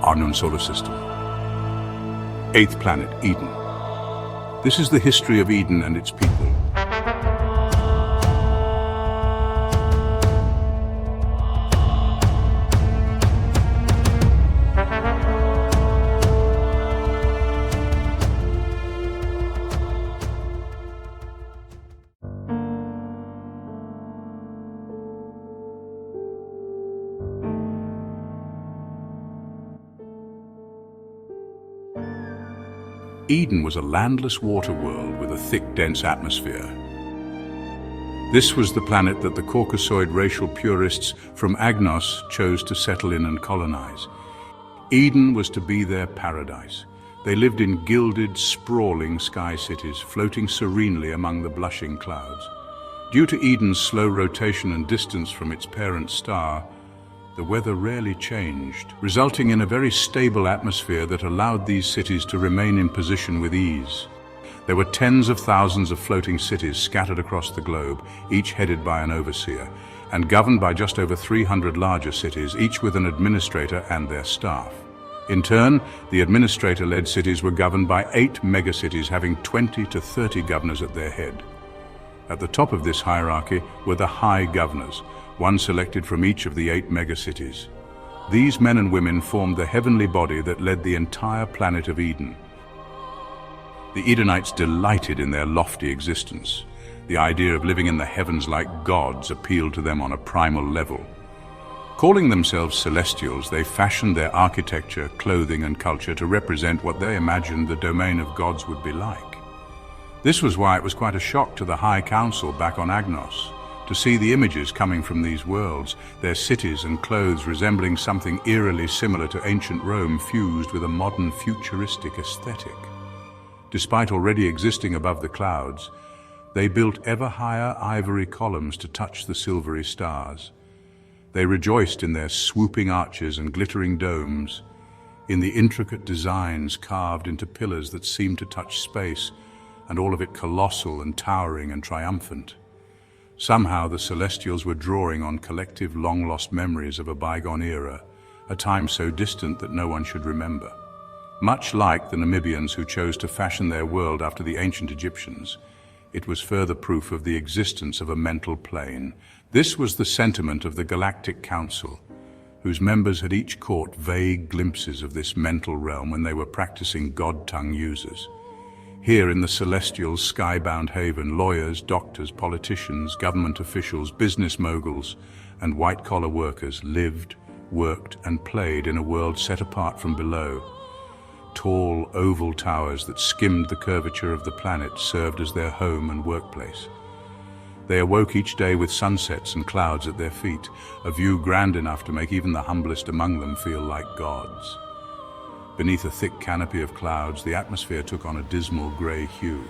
our known solar system. Eighth planet, Eden. This is the history of Eden and its people. Eden was a landless water world with a thick, dense atmosphere. This was the planet that the Caucasoid racial purists from Agnos chose to settle in and colonize. Eden was to be their paradise. They lived in gilded, sprawling sky cities, floating serenely among the blushing clouds. Due to Eden's slow rotation and distance from its parent star, the weather rarely changed, resulting in a very stable atmosphere that allowed these cities to remain in position with ease. There were tens of thousands of floating cities scattered across the globe, each headed by an overseer, and governed by just over 300 larger cities, each with an administrator and their staff. In turn, the administrator-led cities were governed by 8 megacities having 20 to 30 governors at their head. At the top of this hierarchy were the high governors, one selected from each of the 8 megacities. These men and women formed the heavenly body that led the entire planet of Eden. The Edenites delighted in their lofty existence. The idea of living in the heavens like gods appealed to them on a primal level. Calling themselves celestials, they fashioned their architecture, clothing, and culture to represent what they imagined the domain of gods would be like. This was why it was quite a shock to the High Council back on Agnos to see the images coming from these worlds, their cities and clothes resembling something eerily similar to ancient Rome fused with a modern futuristic aesthetic. Despite already existing above the clouds, they built ever higher ivory columns to touch the silvery stars. They rejoiced in their swooping arches and glittering domes, in the intricate designs carved into pillars that seemed to touch space, and all of it colossal and towering and triumphant. Somehow the Celestials were drawing on collective long-lost memories of a bygone era, a time so distant that no one should remember. Much like the Namibians who chose to fashion their world after the ancient Egyptians, it was further proof of the existence of a mental plane. This was the sentiment of the Galactic Council, whose members had each caught vague glimpses of this mental realm when they were practicing God-tongue users. Here in the celestial skybound haven, lawyers, doctors, politicians, government officials, business moguls, and white-collar workers lived, worked, and played in a world set apart from below. Tall, oval towers that skimmed the curvature of the planet served as their home and workplace. They awoke each day with sunsets and clouds at their feet, a view grand enough to make even the humblest among them feel like gods. Beneath a thick canopy of clouds, the atmosphere took on a dismal grey hue.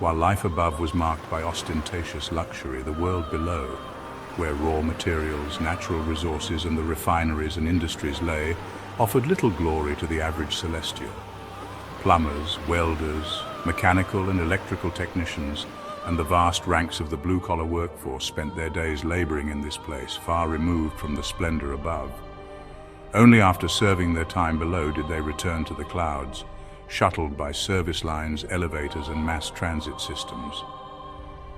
While life above was marked by ostentatious luxury, the world below, where raw materials, natural resources, and the refineries and industries lay, offered little glory to the average celestial. Plumbers, welders, mechanical and electrical technicians, and the vast ranks of the blue-collar workforce spent their days laboring in this place, far removed from the splendor above. Only after serving their time below did they return to the clouds, shuttled by service lines, elevators, and mass transit systems.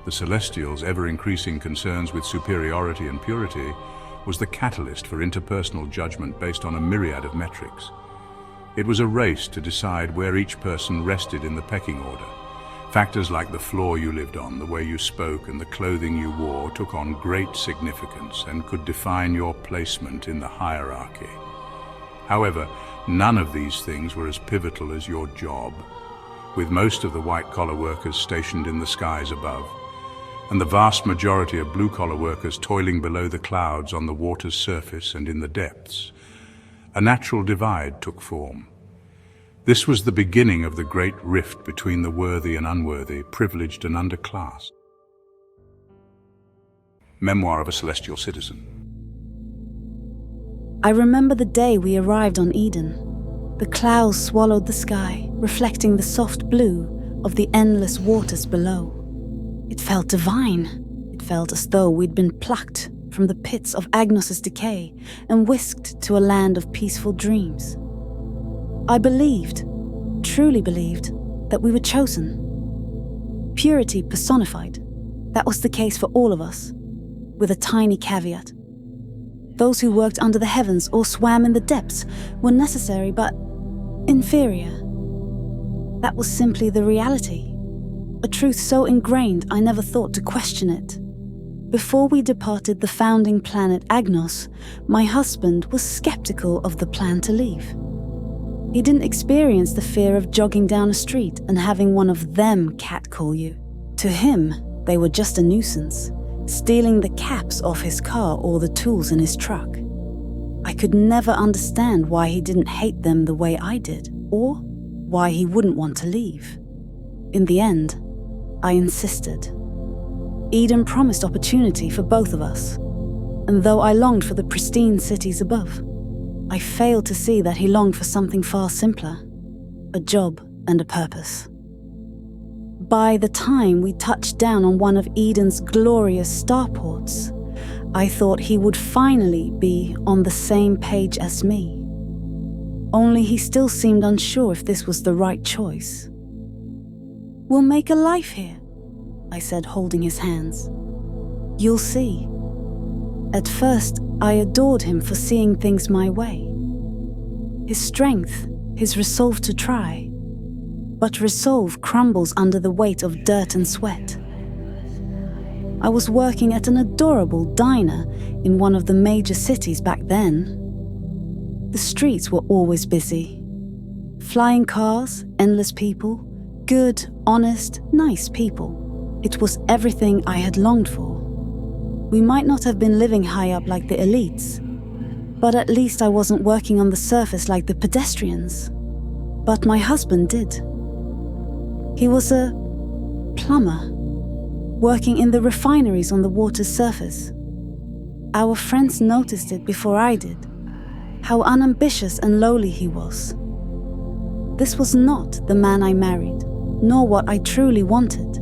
The Celestials' ever-increasing concerns with superiority and purity was the catalyst for interpersonal judgment based on a myriad of metrics. It was a race to decide where each person rested in the pecking order. Factors like the floor you lived on, the way you spoke, and the clothing you wore took on great significance and could define your placement in the hierarchy. However, none of these things were as pivotal as your job, with most of the white-collar workers stationed in the skies above, and the vast majority of blue-collar workers toiling below the clouds on the water's surface and in the depths. A natural divide took form. This was the beginning of the great rift between the worthy and unworthy, privileged and underclassed. Memoir of a Celestial Citizen. I remember the day we arrived on Eden. The clouds swallowed the sky, reflecting the soft blue of the endless waters below. It felt divine. It felt as though we'd been plucked from the pits of Agnos's decay and whisked to a land of peaceful dreams. I believed, truly believed, that we were chosen. Purity personified. That was the case for all of us, with a tiny caveat. Those who worked under the heavens or swam in the depths were necessary but inferior. That was simply the reality, a truth so ingrained I never thought to question it. Before we departed the founding planet Agnos, my husband was skeptical of the plan to leave. He didn't experience the fear of jogging down a street and having one of them catcall you. To him, they were just a nuisance, stealing the caps off his car or the tools in his truck. I could never understand why he didn't hate them the way I did, or why he wouldn't want to leave. In the end, I insisted. Eden promised opportunity for both of us, and though I longed for the pristine cities above, I failed to see that he longed for something far simpler, a job and a purpose. By the time we touched down on one of Eden's glorious starports, I thought he would finally be on the same page as me. Only he still seemed unsure if this was the right choice. "We'll make a life here," I said, holding his hands. "You'll see." At first, I adored him for seeing things my way. His strength, his resolve to try. But resolve crumbles under the weight of dirt and sweat. I was working at an adorable diner in one of the major cities back then. The streets were always busy. Flying cars, endless people, good, honest, nice people. It was everything I had longed for. We might not have been living high up like the elites, but at least I wasn't working on the surface like the pedestrians. But my husband did. He was a plumber, working in the refineries on the water's surface. Our friends noticed it before I did, how unambitious and lowly he was. This was not the man I married, nor what I truly wanted.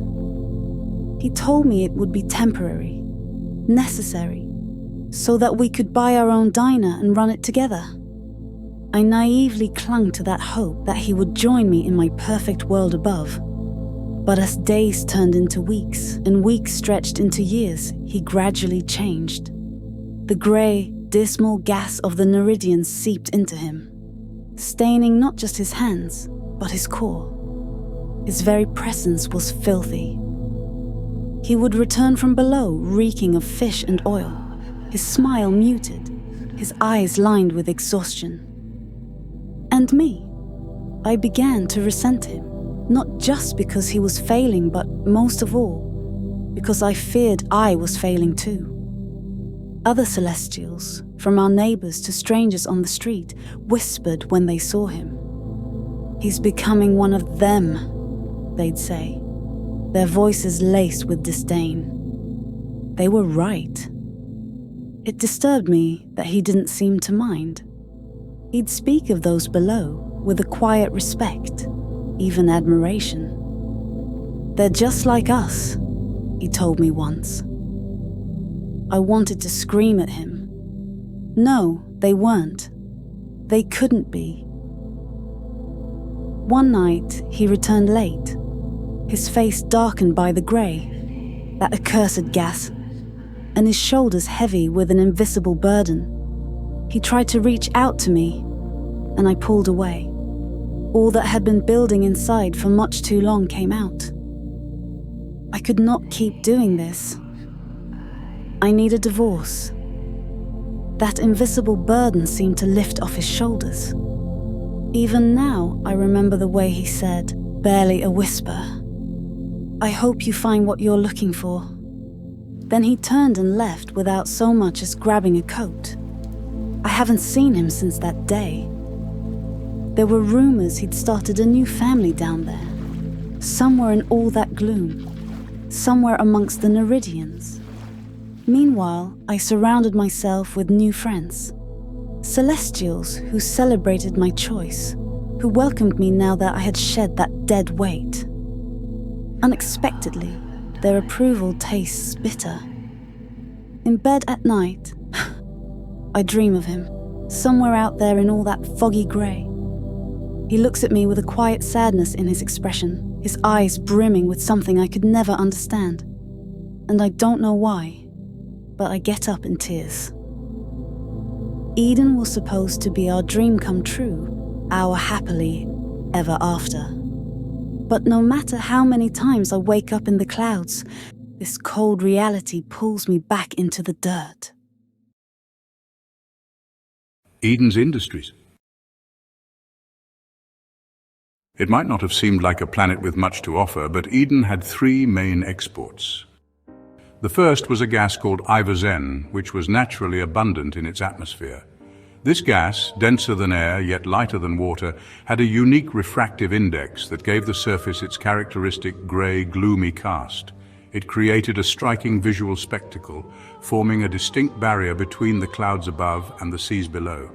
He told me it would be temporary, necessary, so that we could buy our own diner and run it together. I naively clung to that hope that he would join me in my perfect world above. But as days turned into weeks, and weeks stretched into years, he gradually changed. The grey, dismal gas of the Neridians seeped into him, staining not just his hands, but his core. His very presence was filthy. He would return from below, reeking of fish and oil, his smile muted, his eyes lined with exhaustion. And me, I began to resent him, not just because he was failing, but most of all, because I feared I was failing too. Other Celestials, from our neighbors to strangers on the street, whispered when they saw him. "He's becoming one of them," they'd say, their voices laced with disdain. They were right. It disturbed me that he didn't seem to mind. He'd speak of those below with a quiet respect, even admiration. "They're just like us," he told me once. I wanted to scream at him. No, they weren't. They couldn't be. One night, he returned late, his face darkened by the grey, that accursed gas, and his shoulders heavy with an invisible burden. He tried to reach out to me, and I pulled away. All that had been building inside for much too long came out. I could not keep doing this. I need a divorce. That invisible burden seemed to lift off his shoulders. Even now, I remember the way he said, barely a whisper, "I hope you find what you're looking for." Then he turned and left without so much as grabbing a coat. I haven't seen him since that day. There were rumors he'd started a new family down there, somewhere in all that gloom, somewhere amongst the Neridians. Meanwhile, I surrounded myself with new friends, Celestials who celebrated my choice, who welcomed me now that I had shed that dead weight. Unexpectedly, their approval tastes bitter. In bed at night, I dream of him, somewhere out there in all that foggy grey. He looks at me with a quiet sadness in his expression, his eyes brimming with something I could never understand. And I don't know why, but I get up in tears. Eden was supposed to be our dream come true, our happily ever after. But no matter how many times I wake up in the clouds, this cold reality pulls me back into the dirt. Eden's industries. It might not have seemed like a planet with much to offer, but Eden had three main exports. The first was a gas called ivozen, which was naturally abundant in its atmosphere. This gas, denser than air yet lighter than water, had a unique refractive index that gave the surface its characteristic grey, gloomy cast. It created a striking visual spectacle, forming a distinct barrier between the clouds above and the seas below.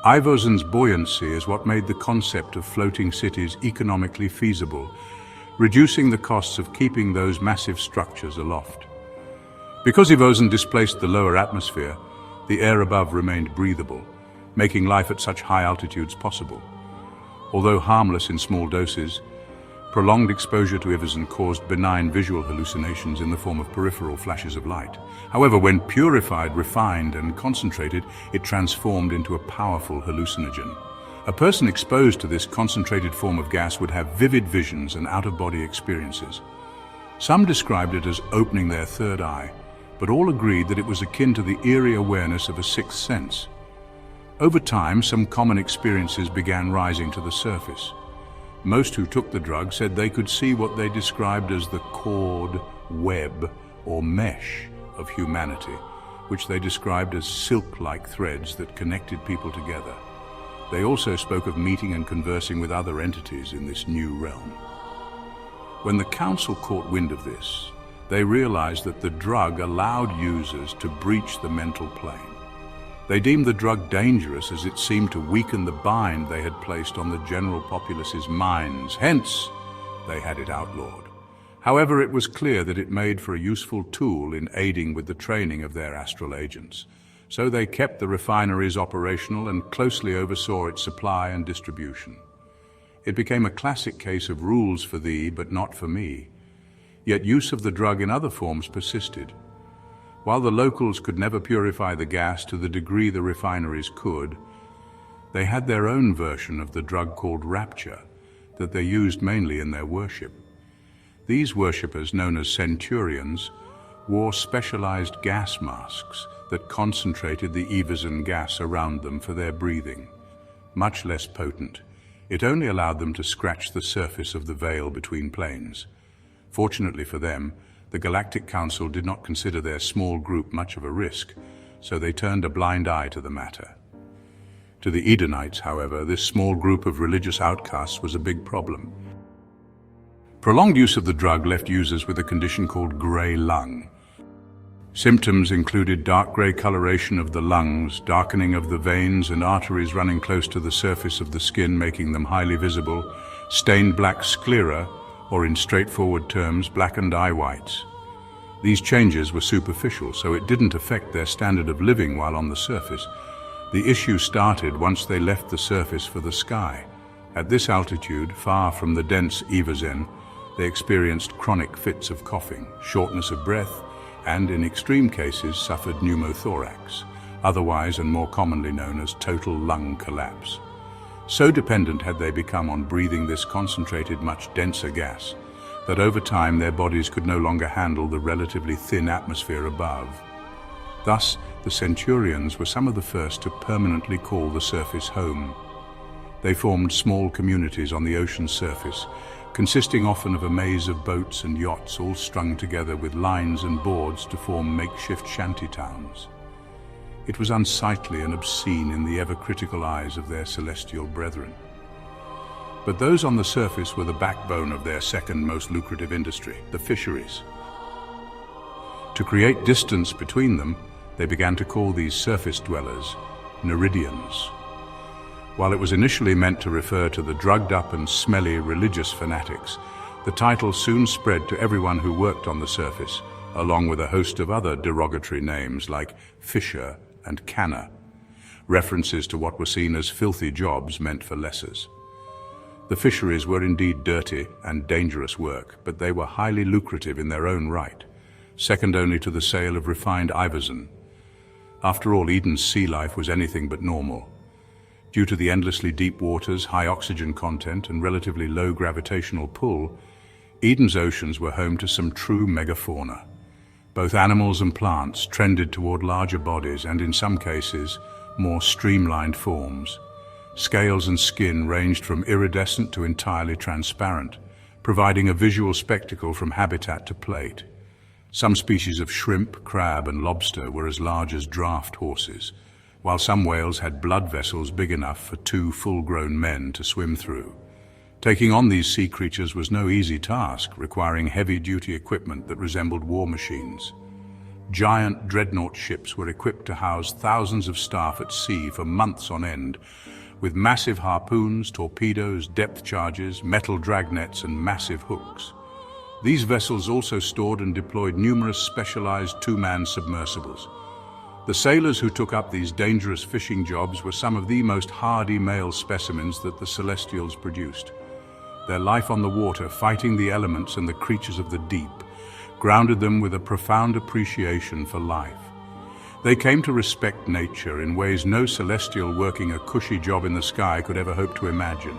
Ivozen's buoyancy is what made the concept of floating cities economically feasible, reducing the costs of keeping those massive structures aloft. Because Ivozen displaced the lower atmosphere, the air above remained breathable, making life at such high altitudes possible. Although harmless in small doses, prolonged exposure to Ivozen caused benign visual hallucinations in the form of peripheral flashes of light. However, when purified, refined, and concentrated, it transformed into a powerful hallucinogen. A person exposed to this concentrated form of gas would have vivid visions and out-of-body experiences. Some described it as opening their third eye, but all agreed that it was akin to the eerie awareness of a sixth sense. Over time, some common experiences began rising to the surface. Most who took the drug said they could see what they described as the cord, web, or mesh of humanity, which they described as silk-like threads that connected people together. They also spoke of meeting and conversing with other entities in this new realm. When the council caught wind of this, they realized that the drug allowed users to breach the mental plane. They deemed the drug dangerous as it seemed to weaken the bind they had placed on the general populace's minds. Hence, they had it outlawed. However, it was clear that it made for a useful tool in aiding with the training of their astral agents. So they kept the refineries operational and closely oversaw its supply and distribution. It became a classic case of rules for thee, but not for me. Yet use of the drug in other forms persisted. While the locals could never purify the gas to the degree the refineries could, they had their own version of the drug called rapture that they used mainly in their worship. These worshippers, known as centurions, wore specialized gas masks that concentrated the Ivozen gas around them for their breathing. Much less potent, it only allowed them to scratch the surface of the veil between planes. Fortunately for them, the Galactic Council did not consider their small group much of a risk, so they turned a blind eye to the matter. To the Edenites, however, this small group of religious outcasts was a big problem. Prolonged use of the drug left users with a condition called grey lung. Symptoms included dark grey coloration of the lungs, darkening of the veins and arteries running close to the surface of the skin, making them highly visible, stained black sclera, or in straightforward terms, blackened eye whites. These changes were superficial, so it didn't affect their standard of living while on the surface. The issue started once they left the surface for the sky. At this altitude, far from the dense Ivozen, they experienced chronic fits of coughing, shortness of breath, and in extreme cases suffered pneumothorax, otherwise and more commonly known as total lung collapse. So dependent had they become on breathing this concentrated, much denser gas, that over time their bodies could no longer handle the relatively thin atmosphere above. Thus, the Centurions were some of the first to permanently call the surface home. They formed small communities on the ocean's surface, consisting often of a maze of boats and yachts all strung together with lines and boards to form makeshift shanty towns. It was unsightly and obscene in the ever-critical eyes of their celestial brethren. But those on the surface were the backbone of their second most lucrative industry, the fisheries. To create distance between them, they began to call these surface dwellers Neridians. While it was initially meant to refer to the drugged-up and smelly religious fanatics, the title soon spread to everyone who worked on the surface, along with a host of other derogatory names like fisher and canner, references to what were seen as filthy jobs meant for lessers. The fisheries were indeed dirty and dangerous work, but they were highly lucrative in their own right, second only to the sale of refined ivoson. After all, Eden's sea life was anything but normal. Due to the endlessly deep waters, high oxygen content, and relatively low gravitational pull, Eden's oceans were home to some true megafauna. Both animals and plants trended toward larger bodies and, in some cases, more streamlined forms. Scales and skin ranged from iridescent to entirely transparent, providing a visual spectacle from habitat to plate. Some species of shrimp, crab, and lobster were as large as draft horses, while some whales had blood vessels big enough for 2 full-grown men to swim through. Taking on these sea creatures was no easy task, requiring heavy-duty equipment that resembled war machines. Giant dreadnought ships were equipped to house thousands of staff at sea for months on end, with massive harpoons, torpedoes, depth charges, metal dragnets, and massive hooks. These vessels also stored and deployed numerous specialized 2-man submersibles. The sailors who took up these dangerous fishing jobs were some of the most hardy male specimens that the Celestials produced. Their life on the water, fighting the elements and the creatures of the deep, grounded them with a profound appreciation for life. They came to respect nature in ways no Celestial working a cushy job in the sky could ever hope to imagine.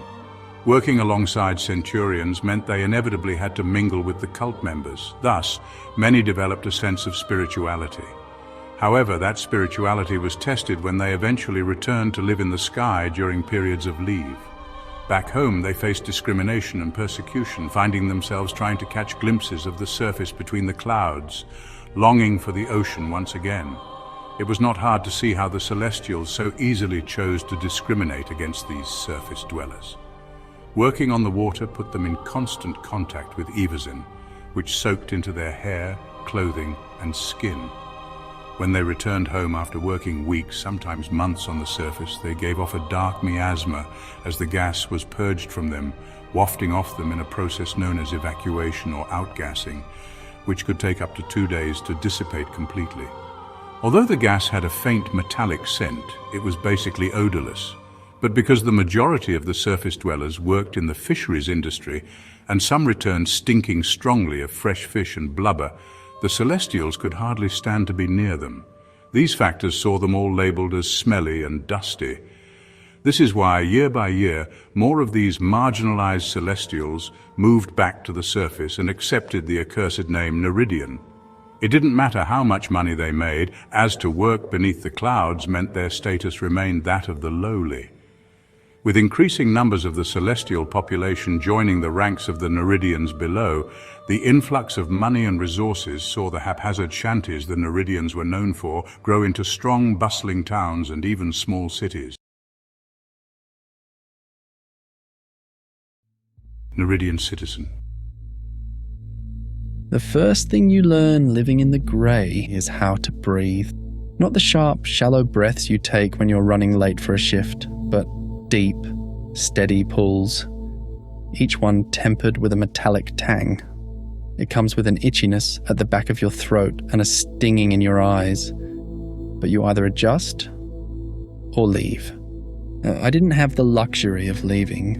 Working alongside Centurions meant they inevitably had to mingle with the cult members. Thus, many developed a sense of spirituality. However, that spirituality was tested when they eventually returned to live in the sky during periods of leave. Back home, they faced discrimination and persecution, finding themselves trying to catch glimpses of the surface between the clouds, longing for the ocean once again. It was not hard to see how the Celestials so easily chose to discriminate against these surface dwellers. Working on the water put them in constant contact with Evazin, which soaked into their hair, clothing, and skin. When they returned home after working weeks, sometimes months on the surface, they gave off a dark miasma as the gas was purged from them, wafting off them in a process known as evacuation or outgassing, which could take up to 2 days to dissipate completely. Although the gas had a faint metallic scent, it was basically odorless. But because the majority of the surface dwellers worked in the fisheries industry, and some returned stinking strongly of fresh fish and blubber, the Celestials could hardly stand to be near them. These factors saw them all labeled as smelly and dusty. This is why, year by year, more of these marginalized Celestials moved back to the surface and accepted the accursed name Neridian. It didn't matter how much money they made, as to work beneath the clouds meant their status remained that of the lowly. With increasing numbers of the celestial population joining the ranks of the Neridians below, the influx of money and resources saw the haphazard shanties the Neridians were known for grow into strong, bustling towns and even small cities. Neridian citizen. The first thing you learn living in the grey is how to breathe. Not the sharp, shallow breaths you take when you're running late for a shift, but deep, steady pulls, each one tempered with a metallic tang. It comes with an itchiness at the back of your throat and a stinging in your eyes, but you either adjust or leave. I didn't have the luxury of leaving.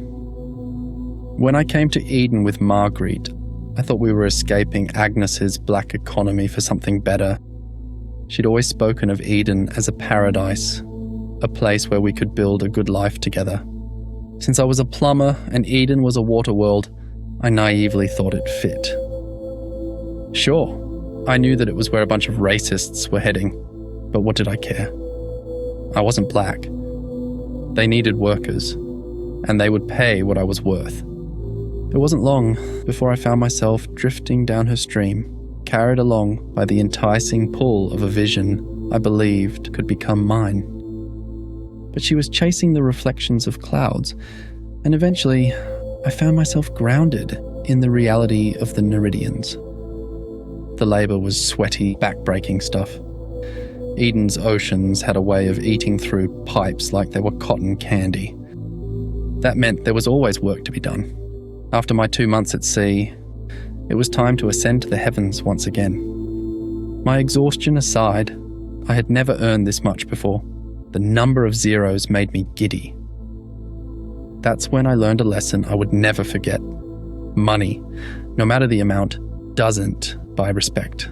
When I came to Eden with Marguerite, I thought we were escaping Agnes's black economy for something better. She'd always spoken of Eden as a paradise, a place where we could build a good life together. Since I was a plumber and Eden was a water world, I naively thought it fit. Sure, I knew that it was where a bunch of racists were heading, but what did I care? I wasn't black. They needed workers, and they would pay what I was worth. It wasn't long before I found myself drifting down her stream, carried along by the enticing pull of a vision I believed could become mine. But she was chasing the reflections of clouds, and eventually I found myself grounded in the reality of the Neridians. The labour was sweaty, back-breaking stuff. Eden's oceans had a way of eating through pipes like they were cotton candy. That meant there was always work to be done. After my 2 months at sea, it was time to ascend to the heavens once again. My exhaustion aside, I had never earned this much before. The number of zeros made me giddy. That's when I learned a lesson I would never forget. Money, no matter the amount, doesn't buy respect.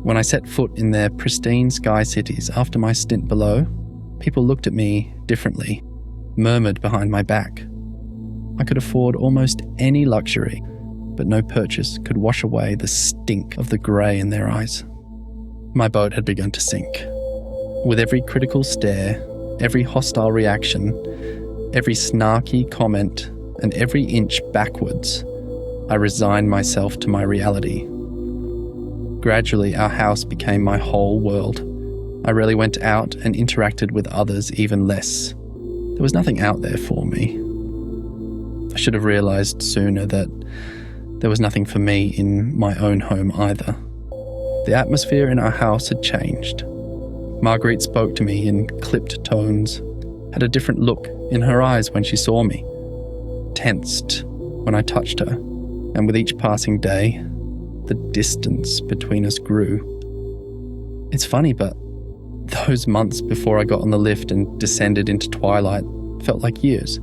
When I set foot in their pristine sky cities after my stint below, people looked at me differently, murmured behind my back. I could afford almost any luxury, but no purchase could wash away the stink of the grey in their eyes. My boat had begun to sink. With every critical stare, every hostile reaction, every snarky comment, and every inch backwards, I resigned myself to my reality. Gradually, our house became my whole world. I rarely went out and interacted with others even less. There was nothing out there for me. I should have realised sooner that there was nothing for me in my own home either. The atmosphere in our house had changed. Marguerite spoke to me in clipped tones, had a different look in her eyes when she saw me, tensed when I touched her, and with each passing day, the distance between us grew. It's funny, but those months before I got on the lift and descended into twilight felt like years.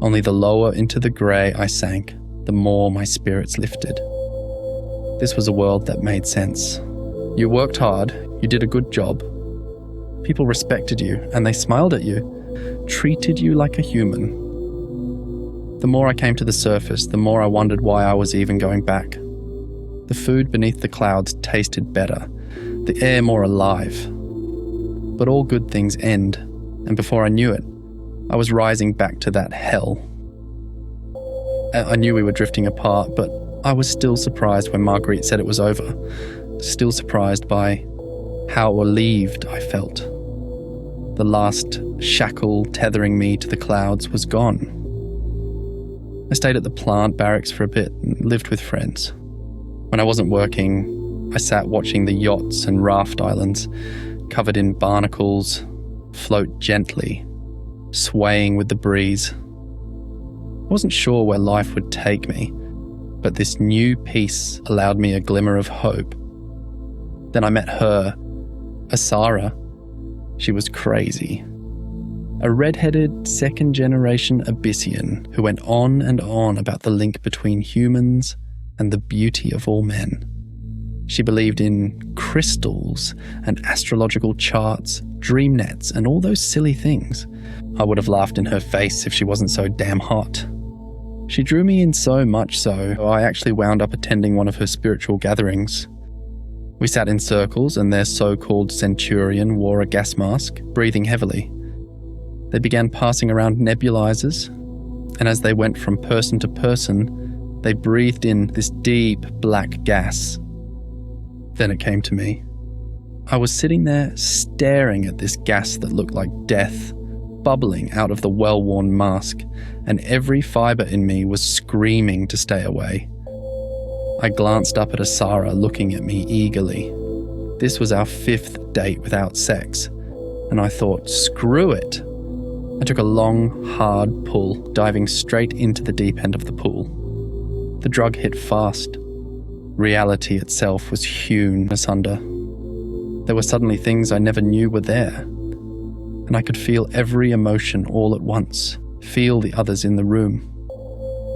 Only the lower into the grey I sank, the more my spirits lifted. This was a world that made sense. You worked hard, you did a good job. People respected you, and they smiled at you, treated you like a human. The more I came to the surface, the more I wondered why I was even going back. The food beneath the clouds tasted better, the air more alive. But all good things end, and before I knew it, I was rising back to that hell. I knew we were drifting apart, but I was still surprised when Marguerite said it was over. Still surprised by how relieved I felt. The last shackle tethering me to the clouds was gone. I stayed at the plant barracks for a bit and lived with friends. When I wasn't working, I sat watching the yachts and raft islands, covered in barnacles, float gently, swaying with the breeze. I wasn't sure where life would take me, but this new peace allowed me a glimmer of hope. Then I met her, Asara. She was crazy. A red-headed second-generation Abyssian who went on and on about the link between humans and the beauty of all men. She believed in crystals and astrological charts, dream nets, and all those silly things. I would have laughed in her face if she wasn't so damn hot. She drew me in so much so, I actually wound up attending one of her spiritual gatherings. We sat in circles, and their so-called centurion wore a gas mask, breathing heavily. They began passing around nebulizers, and as they went from person to person, they breathed in this deep black gas. Then it came to me. I was sitting there staring at this gas that looked like death, bubbling out of the well-worn mask, and every fibre in me was screaming to stay away. I glanced up at Asara, looking at me eagerly. This was our 5th date without sex, and I thought, screw it. I took a long, hard pull, diving straight into the deep end of the pool. The drug hit fast. Reality itself was hewn asunder. There were suddenly things I never knew were there, and I could feel every emotion all at once, feel the others in the room,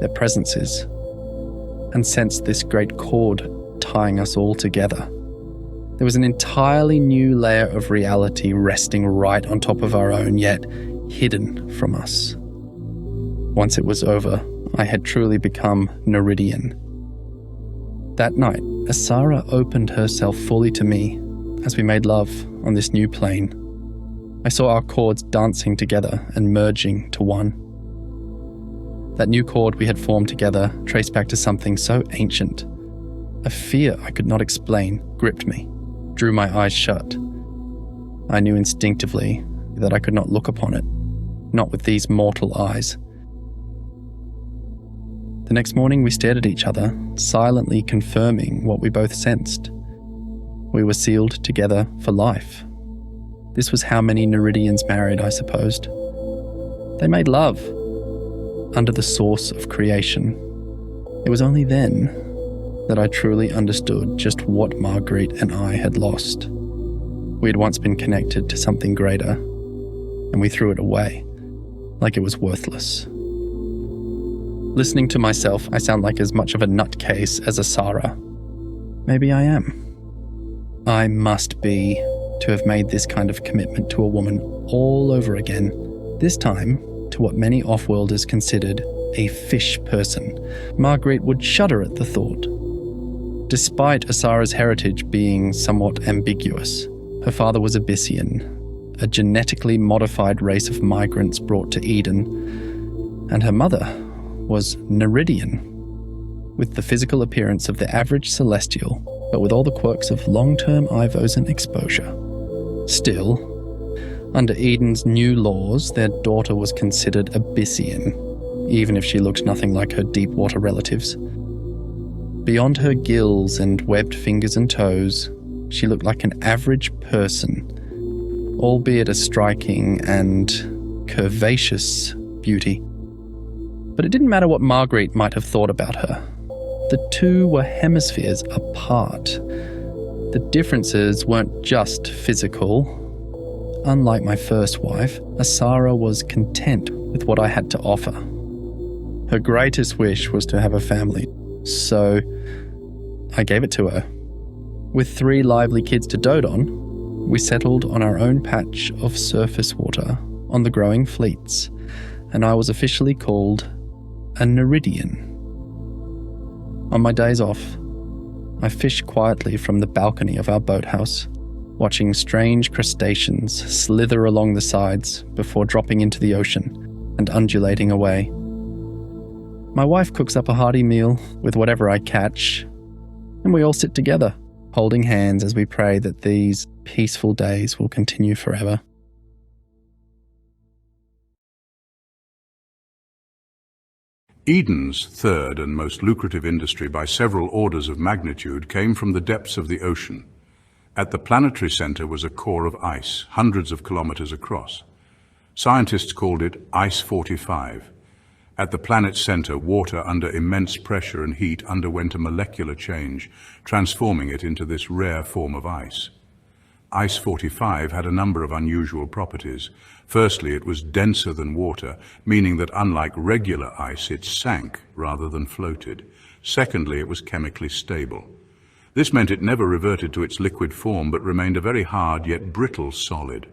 their presences, and sense this great cord tying us all together. There was an entirely new layer of reality resting right on top of our own, yet hidden from us. Once it was over, I had truly become Neridian. That night, Asara opened herself fully to me as we made love on this new plane. I saw our chords dancing together and merging to one. That new chord we had formed together traced back to something so ancient. A fear I could not explain gripped me, drew my eyes shut. I knew instinctively that I could not look upon it, not with these mortal eyes. The next morning we stared at each other, silently confirming what we both sensed. We were sealed together for life. This was how many Neridians married, I supposed. They made love, under the source of creation. It was only then that I truly understood just what Marguerite and I had lost. We had once been connected to something greater, and we threw it away, like it was worthless. Listening to myself, I sound like as much of a nutcase as Asara. Maybe I am. I must be to have made this kind of commitment to a woman all over again, this time to what many off-worlders considered a fish person. Marguerite would shudder at the thought. Despite Asara's heritage being somewhat ambiguous, her father was Abyssian, a genetically modified race of migrants brought to Eden, and her mother was Neridian, with the physical appearance of the average celestial, but with all the quirks of long-term Ivozan exposure. Still, under Eden's new laws, their daughter was considered Abyssian, even if she looked nothing like her deep-water relatives. Beyond her gills and webbed fingers and toes, she looked like an average person, albeit a striking and curvaceous beauty. But it didn't matter what Marguerite might have thought about her. The two were hemispheres apart. The differences weren't just physical. Unlike my first wife, Asara was content with what I had to offer. Her greatest wish was to have a family, so I gave it to her. With 3 lively kids to dote on, we settled on our own patch of surface water on the growing fleets, and I was officially called a Neridian. On my days off, I fished quietly from the balcony of our boathouse, watching strange crustaceans slither along the sides before dropping into the ocean and undulating away. My wife cooks up a hearty meal with whatever I catch, and we all sit together, holding hands as we pray that these peaceful days will continue forever. Eden's third and most lucrative industry by several orders of magnitude came from the depths of the ocean. At the planetary center was a core of ice, hundreds of kilometers across. Scientists called it Ice 45. At the planet's center, water under immense pressure and heat underwent a molecular change, transforming it into this rare form of ice. Ice 45 had a number of unusual properties. Firstly, it was denser than water, meaning that unlike regular ice, it sank rather than floated. Secondly, it was chemically stable. This meant it never reverted to its liquid form, but remained a very hard yet brittle solid.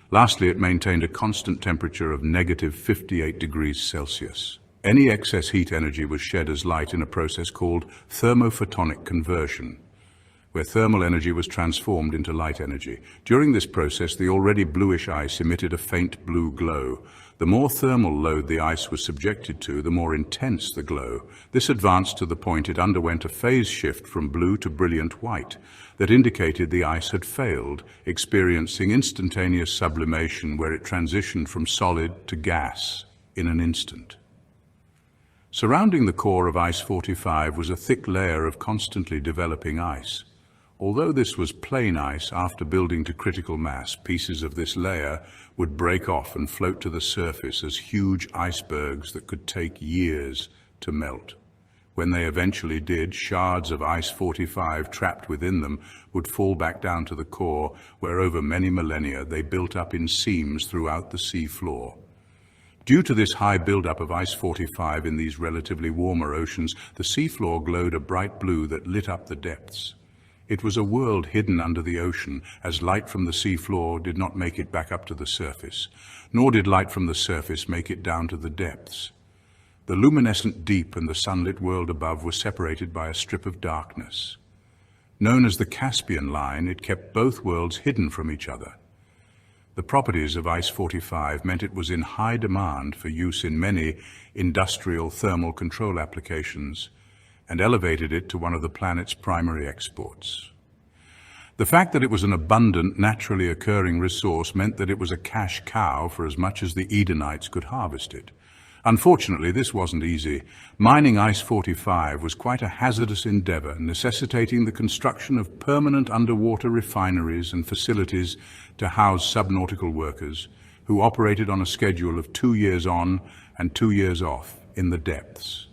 Lastly, it maintained a constant temperature of negative 58 degrees Celsius. Any excess heat energy was shed as light in a process called thermophotonic conversion, where thermal energy was transformed into light energy. During this process, the already bluish ice emitted a faint blue glow. The more thermal load the ice was subjected to, the more intense the glow. This advanced to the point it underwent a phase shift from blue to brilliant white that indicated the ice had failed, experiencing instantaneous sublimation where it transitioned from solid to gas in an instant. Surrounding the core of Ice 45 was a thick layer of constantly developing ice. Although this was plain ice, after building to critical mass, pieces of this layer would break off and float to the surface as huge icebergs that could take years to melt. When they eventually did, shards of Ice 45 trapped within them would fall back down to the core, where over many millennia they built up in seams throughout the sea floor. Due to this high buildup of Ice 45 in these relatively warmer oceans, the seafloor glowed a bright blue that lit up the depths. It was a world hidden under the ocean, as light from the seafloor did not make it back up to the surface, nor did light from the surface make it down to the depths. The luminescent deep and the sunlit world above were separated by a strip of darkness. Known as the Caspian Line, it kept both worlds hidden from each other. The properties of Ice 45 meant it was in high demand for use in many industrial thermal control applications, and elevated it to one of the planet's primary exports. The fact that it was an abundant, naturally occurring resource meant that it was a cash cow for as much as the Edenites could harvest it. Unfortunately, this wasn't easy. Mining Ice 45 was quite a hazardous endeavor, necessitating the construction of permanent underwater refineries and facilities to house subnautical workers, who operated on a schedule of 2 years on and 2 years off in the depths.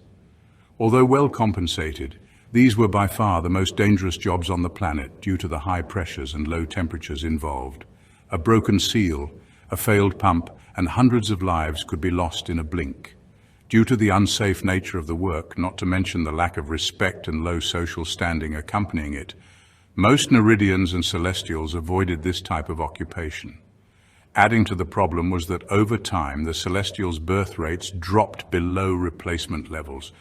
Although well compensated, These were by far the most dangerous jobs on the planet due to the high pressures and low temperatures involved. A broken seal, a failed pump, and hundreds of lives could be lost in a blink. Due to the unsafe nature of the work, not to mention the lack of respect and low social standing accompanying it, most Neridians and Celestials avoided this type of occupation. Adding to the problem was that over time, the Celestials' birth rates dropped below replacement levels,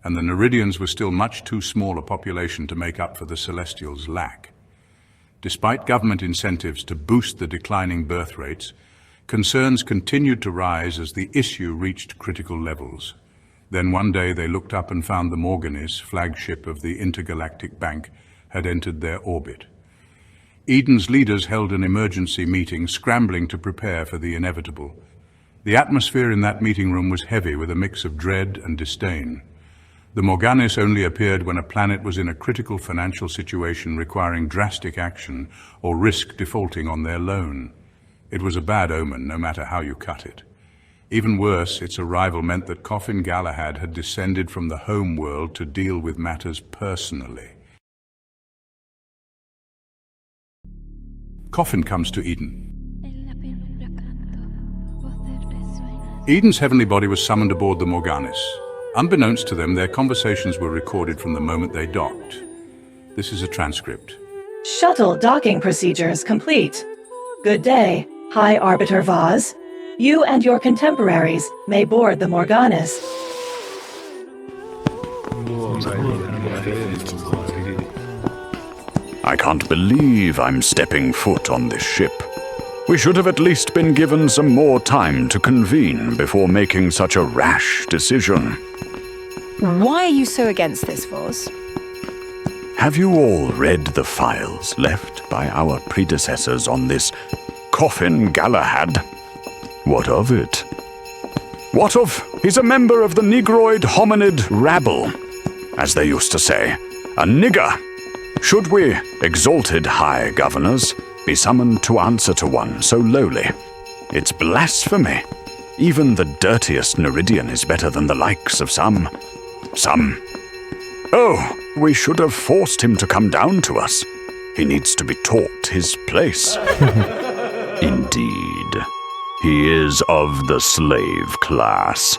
and the Neridians were still much too small a population to make up for the Celestials' lack. Despite government incentives to boost the declining birth rates, concerns continued to rise as the issue reached critical levels. Then one day they looked up and found the Morganis, flagship of the Intergalactic Bank, had entered their orbit. Eden's leaders held an emergency meeting, scrambling to prepare for the inevitable. The atmosphere in that meeting room was heavy with a mix of dread and disdain. The Morganis only appeared when a planet was in a critical financial situation requiring drastic action or risk defaulting on their loan. It was a bad omen, no matter how you cut it. Even worse, its arrival meant that Coffin Galahad had descended from the home world to deal with matters personally. Coffin comes to Eden. Eden's heavenly body was summoned aboard the Morganis. Unbeknownst to them, their conversations were recorded from the moment they docked. This is a transcript. Shuttle docking procedures complete. Good day, High Arbiter Vaz. You and your contemporaries may board the Morganis. I can't believe I'm stepping foot on this ship. We should have at least been given some more time to convene before making such a rash decision. Why are you so against this, Vaz? Have you all read the files left by our predecessors on this Coffin Galahad? What of it? What of he's a member of the Negroid hominid rabble, as they used to say, a nigger? Should we, exalted high governors, be summoned to answer to one so lowly? It's blasphemy. Even the dirtiest Neridian is better than the likes of some. Oh, we should have forced him to come down to us. He needs to be taught his place. Indeed. He is of the slave class.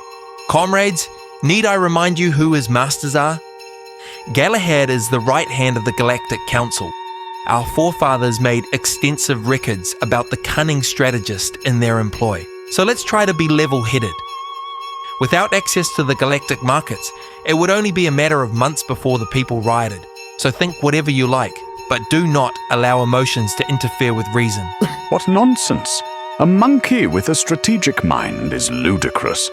Comrades, need I remind you who his masters are? Galahad is the right hand of the Galactic Council. Our forefathers made extensive records about the cunning strategist in their employ. So let's try to be level-headed. Without access to the galactic markets, it would only be a matter of months before the people rioted. So think whatever you like, but do not allow emotions to interfere with reason. What nonsense! A monkey with a strategic mind is ludicrous.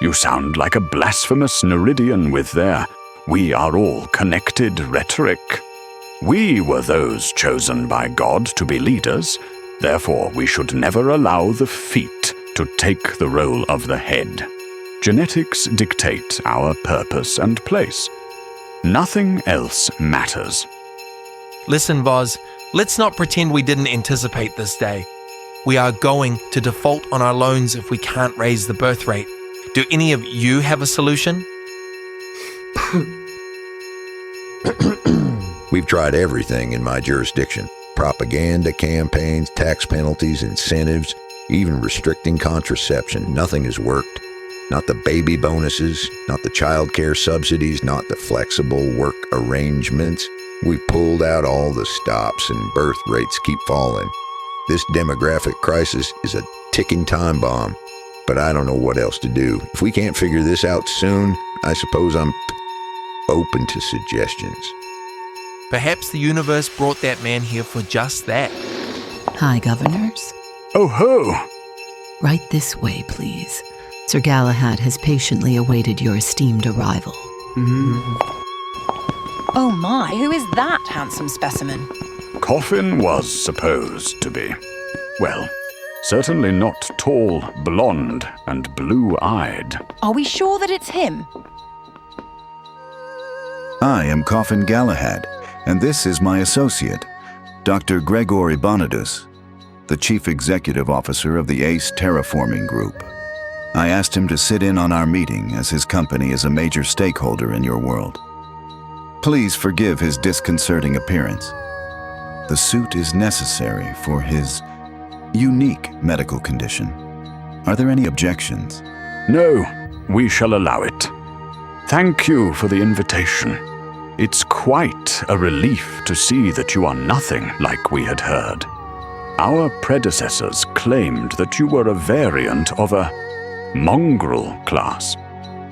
You sound like a blasphemous Neridian with their "we are all connected" rhetoric. We were those chosen by God to be leaders, therefore we should never allow the feet to take the role of the head. Genetics dictate our purpose and place. Nothing else matters. Listen, Vaz, let's not pretend we didn't anticipate this day. We are going to default on our loans if we can't raise the birth rate. Do any of you have a solution? We've tried everything in my jurisdiction. Propaganda campaigns, tax penalties, incentives, even restricting contraception. Nothing has worked. Not the baby bonuses, not the child care subsidies, not the flexible work arrangements. We pulled out all the stops and birth rates keep falling. This demographic crisis is a ticking time bomb, but I don't know what else to do. If we can't figure this out soon, I suppose I'm open to suggestions. Perhaps the universe brought that man here for just that. Hi, governors. Oh ho! Right this way, please. Sir Galahad has patiently awaited your esteemed arrival. Oh my, who is that handsome specimen? Coffin was supposed to be. Well, certainly not tall, blonde, and blue-eyed. Are we sure that it's him? I am Coffin Galahad, and this is my associate, Dr. Gregory Bonadus, the Chief Executive Officer of the ACE Terraforming Group. I asked him to sit in on our meeting as his company is a major stakeholder in your world. Please forgive his disconcerting appearance. The suit is necessary for his unique medical condition. Are there any objections? No, we shall allow it. Thank you for the invitation. It's quite a relief to see that you are nothing like we had heard. Our predecessors claimed that you were a variant of a mongrel class,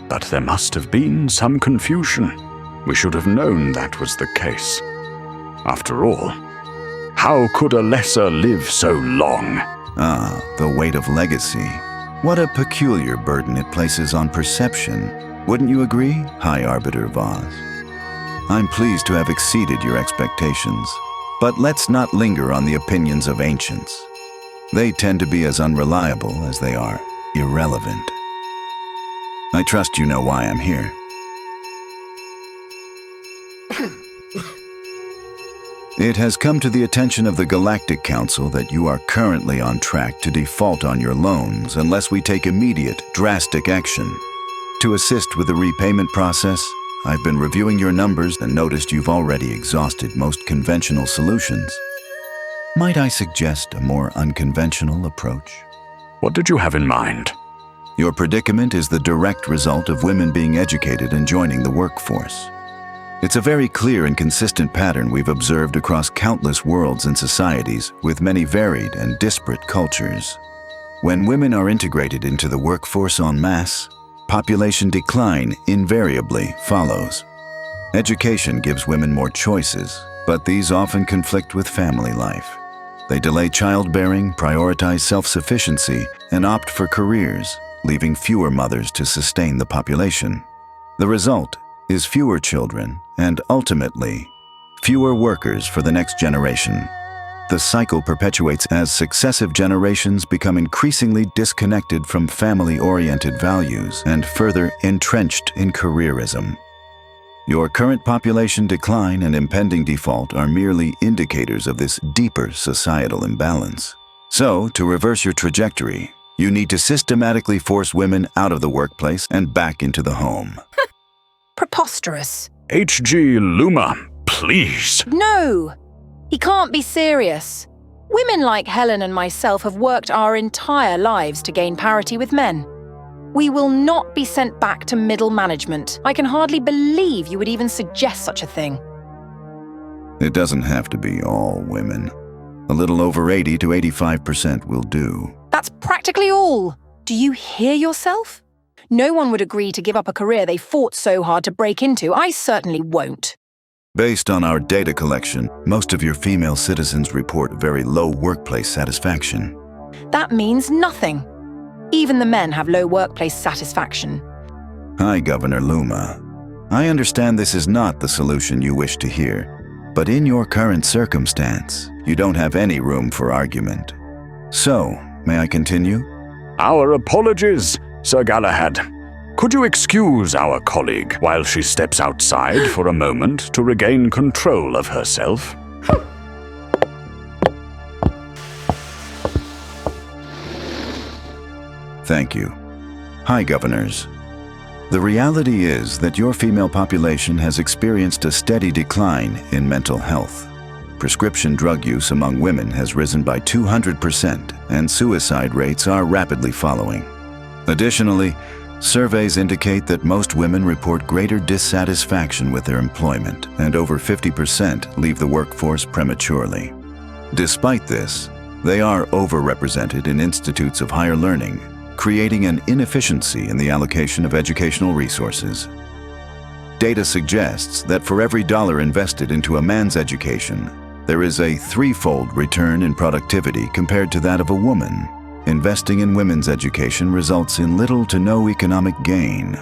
but there must have been some confusion. We should have known that was the case. After all, how could a lesser live so long? Ah, the weight of legacy. What a peculiar burden it places on perception. Wouldn't you agree, High Arbiter Vaz? I'm pleased to have exceeded your expectations, but let's not linger on the opinions of ancients. They tend to be as unreliable as they are irrelevant. I trust you know why I'm here. It has come to the attention of the Galactic Council that you are currently on track to default on your loans unless we take immediate, drastic action. To assist with the repayment process, I've been reviewing your numbers and noticed you've already exhausted most conventional solutions. Might I suggest a more unconventional approach? What did you have in mind? Your predicament is the direct result of women being educated and joining the workforce. It's a very clear and consistent pattern we've observed across countless worlds and societies with many varied and disparate cultures. When women are integrated into the workforce en masse, population decline invariably follows. Education gives women more choices, but these often conflict with family life. They delay childbearing, prioritize self-sufficiency, and opt for careers, leaving fewer mothers to sustain the population. The result is fewer children and, ultimately, fewer workers for the next generation. The cycle perpetuates as successive generations become increasingly disconnected from family-oriented values and further entrenched in careerism. Your current population decline and impending default are merely indicators of this deeper societal imbalance. So, to reverse your trajectory, you need to systematically force women out of the workplace and back into the home. Preposterous. H.G. Luma, please. No! He can't be serious. Women like Helen and myself have worked our entire lives to gain parity with men. We will not be sent back to middle management. I can hardly believe you would even suggest such a thing. It doesn't have to be all women. A little over 80 to 85% will do. That's practically all. Do you hear yourself? No one would agree to give up a career they fought so hard to break into. I certainly won't. Based on our data collection, most of your female citizens report very low workplace satisfaction. That means nothing. Even the men have low workplace satisfaction. Hi, Governor Luma. I understand this is not the solution you wish to hear, but in your current circumstance, you don't have any room for argument. So, may I continue? Our apologies, Sir Galahad. Could you excuse our colleague while she steps outside for a moment to regain control of herself? Thank you. Hi, Governors. The reality is that your female population has experienced a steady decline in mental health. Prescription drug use among women has risen by 200%, and suicide rates are rapidly following. Additionally, surveys indicate that most women report greater dissatisfaction with their employment, and over 50% leave the workforce prematurely. Despite this, they are overrepresented in institutes of higher learning, creating an inefficiency in the allocation of educational resources. Data suggests that for every dollar invested into a man's education, there is a threefold return in productivity compared to that of a woman. Investing in women's education results in little to no economic gain,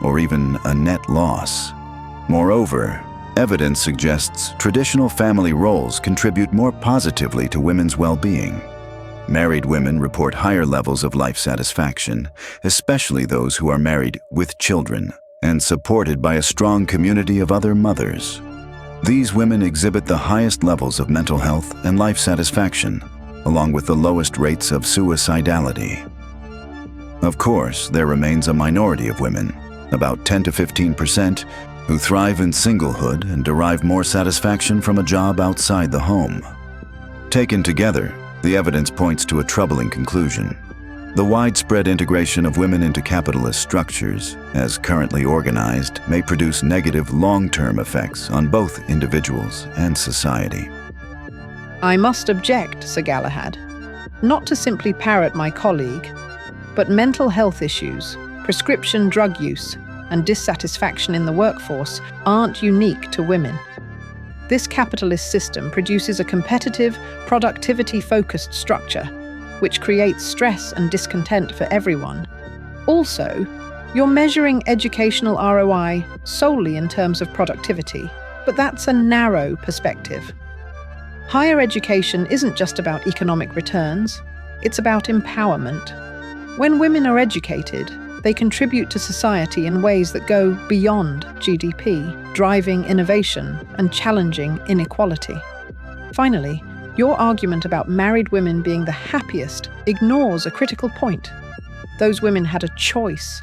or even a net loss. Moreover, evidence suggests traditional family roles contribute more positively to women's well-being. Married women report higher levels of life satisfaction, especially those who are married with children and supported by a strong community of other mothers. These women exhibit the highest levels of mental health and life satisfaction, along with the lowest rates of suicidality. Of course, there remains a minority of women, about 10 to 15%, who thrive in singlehood and derive more satisfaction from a job outside the home. Taken together, the evidence points to a troubling conclusion. The widespread integration of women into capitalist structures, as currently organized, may produce negative long-term effects on both individuals and society. I must object, Sir Galahad. Not to simply parrot my colleague, but mental health issues, prescription drug use, and dissatisfaction in the workforce aren't unique to women. This capitalist system produces a competitive, productivity-focused structure, which creates stress and discontent for everyone. Also, you're measuring educational ROI solely in terms of productivity, but that's a narrow perspective. Higher education isn't just about economic returns, it's about empowerment. When women are educated, they contribute to society in ways that go beyond GDP, driving innovation and challenging inequality. Finally, your argument about married women being the happiest ignores a critical point. Those women had a choice.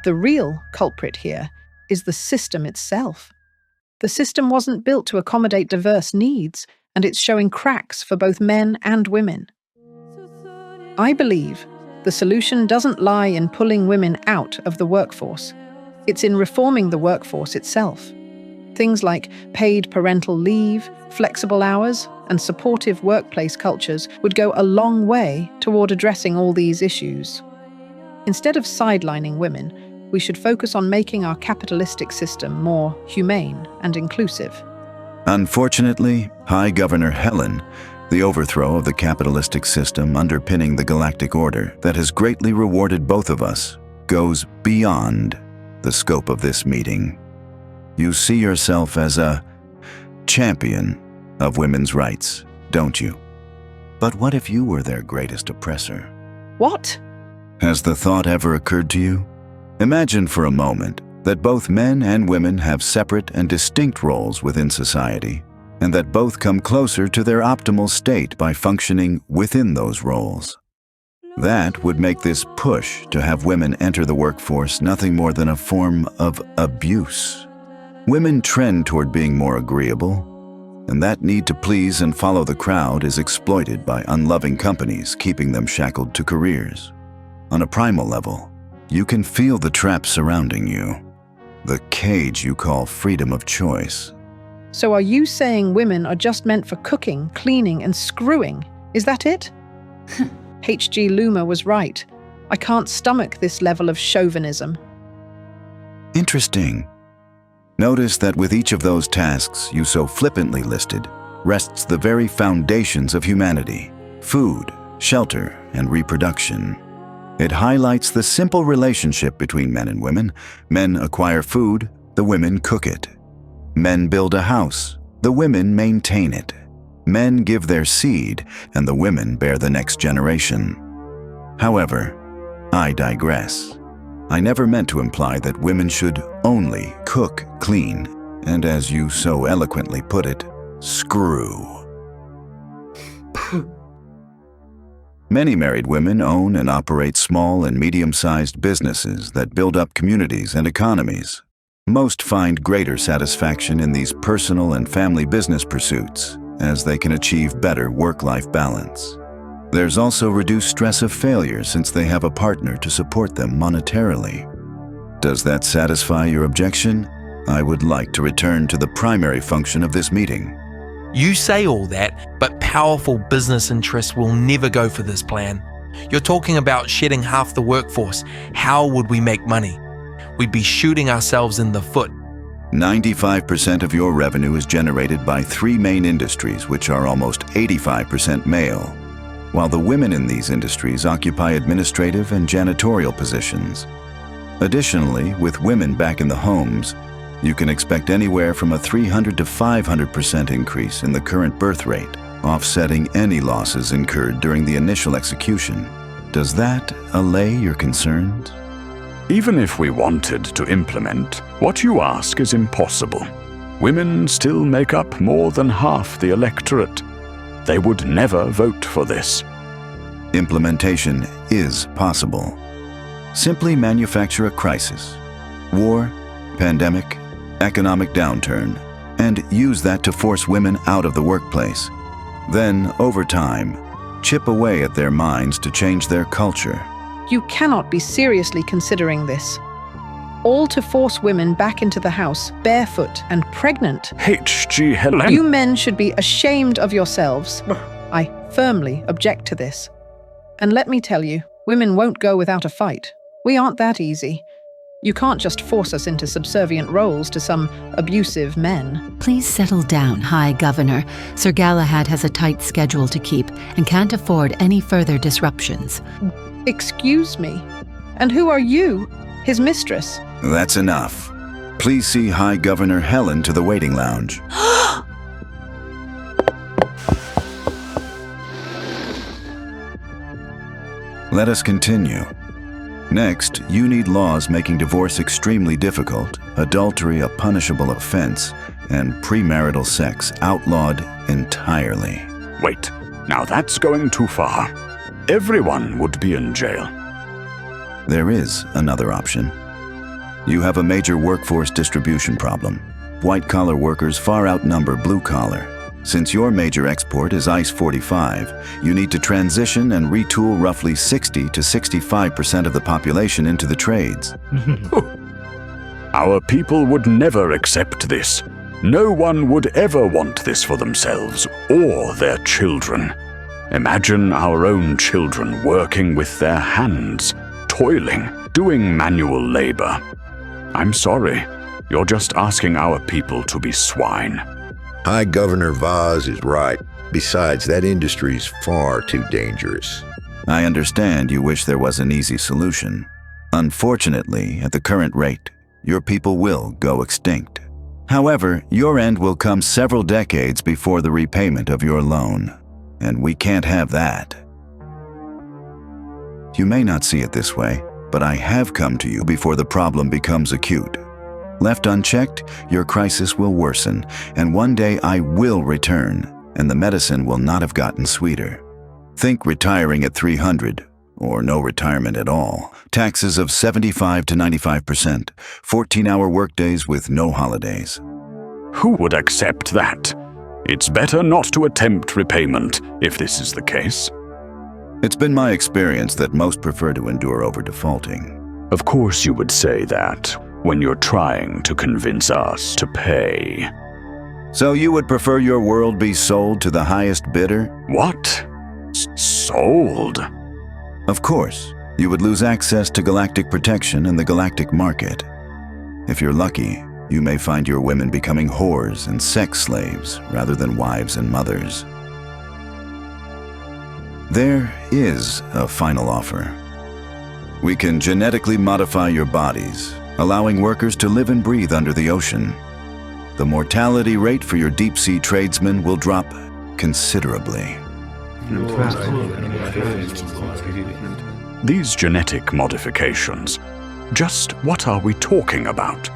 The real culprit here is the system itself. The system wasn't built to accommodate diverse needs, and it's showing cracks for both men and women. I believe the solution doesn't lie in pulling women out of the workforce. It's in reforming the workforce itself. Things like paid parental leave, flexible hours, and supportive workplace cultures would go a long way toward addressing all these issues. Instead of sidelining women, we should focus on making our capitalistic system more humane and inclusive. Unfortunately, High Governor Helen, the overthrow of the capitalistic system underpinning the galactic order that has greatly rewarded both of us, goes beyond the scope of this meeting. You see yourself as a champion of women's rights, don't you? But what if you were their greatest oppressor? What? Has the thought ever occurred to you? Imagine for a moment that both men and women have separate and distinct roles within society, and that both come closer to their optimal state by functioning within those roles. That would make this push to have women enter the workforce nothing more than a form of abuse. Women trend toward being more agreeable, and that need to please and follow the crowd is exploited by unloving companies, keeping them shackled to careers. On a primal level, you can feel the trap surrounding you, the cage you call freedom of choice. So are you saying women are just meant for cooking, cleaning, and screwing? Is that it? H.G. Loomer was right. I can't stomach this level of chauvinism. Interesting. Notice that with each of those tasks you so flippantly listed rests the very foundations of humanity: food, shelter, and reproduction. It highlights the simple relationship between men and women. Men acquire food, the women cook it. Men build a house, the women maintain it. Men give their seed, and the women bear the next generation. However, I digress. I never meant to imply that women should only cook, clean, and as you so eloquently put it, screw. Many married women own and operate small and medium-sized businesses that build up communities and economies. Most find greater satisfaction in these personal and family business pursuits, as they can achieve better work-life balance. There's also reduced stress of failure since they have a partner to support them monetarily. Does that satisfy your objection? I would like to return to the primary function of this meeting. You say all that, but powerful business interests will never go for this plan. You're talking about shedding half the workforce. How would we make money? We'd be shooting ourselves in the foot. 95% of your revenue is generated by three main industries, which are almost 85% male, while the women in these industries occupy administrative and janitorial positions. Additionally, with women back in the homes, you can expect anywhere from a 300 to 500% increase in the current birth rate, offsetting any losses incurred during the initial execution. Does that allay your concerns? Even if we wanted to implement, what you ask is impossible. Women still make up more than half the electorate. They would never vote for this. Implementation is possible. Simply manufacture a crisis. War, pandemic, economic downturn, and use that to force women out of the workplace. Then, over time, chip away at their minds to change their culture. You cannot be seriously considering this. All to force women back into the house, barefoot and pregnant. H.G. Helen. You men should be ashamed of yourselves. I firmly object to this. And let me tell you, women won't go without a fight. We aren't that easy. You can't just force us into subservient roles to some abusive men. Please settle down, High Governor. Sir Galahad has a tight schedule to keep and can't afford any further disruptions. Excuse me? And who are you? His mistress? That's enough. Please see High Governor Helen to the waiting lounge. Let us continue. Next, you need laws making divorce extremely difficult, adultery a punishable offense, and premarital sex outlawed entirely. Wait, now that's going too far. Everyone would be in jail. There is another option. You have a major workforce distribution problem. White-collar workers far outnumber blue-collar. Since your major export is ICE-45, you need to transition and retool roughly 60 to 65% of the population into the trades. Our people would never accept this. No one would ever want this for themselves or their children. Imagine our own children working with their hands, toiling, doing manual labor. I'm sorry, you're just asking our people to be swine. High Governor Vaz is right. Besides, that industry's far too dangerous. I understand you wish there was an easy solution. Unfortunately, at the current rate, your people will go extinct. However, your end will come several decades before the repayment of your loan, and we can't have that. You may not see it this way, but I have come to you before the problem becomes acute. Left unchecked, your crisis will worsen, and one day I will return, and the medicine will not have gotten sweeter. Think retiring at 300, or no retirement at all. Taxes of 75 to 95%, 14-hour workdays with no holidays. Who would accept that? It's better not to attempt repayment, if this is the case. It's been my experience that most prefer to endure over defaulting. Of course you would say that when you're trying to convince us to pay. So you would prefer your world be sold to the highest bidder? What? Sold? Of course. You would lose access to galactic protection and the galactic market. If you're lucky, you may find your women becoming whores and sex slaves rather than wives and mothers. There is a final offer. We can genetically modify your bodies, allowing workers to live and breathe under the ocean. The mortality rate for your deep-sea tradesmen will drop considerably. These genetic modifications, just what are we talking about?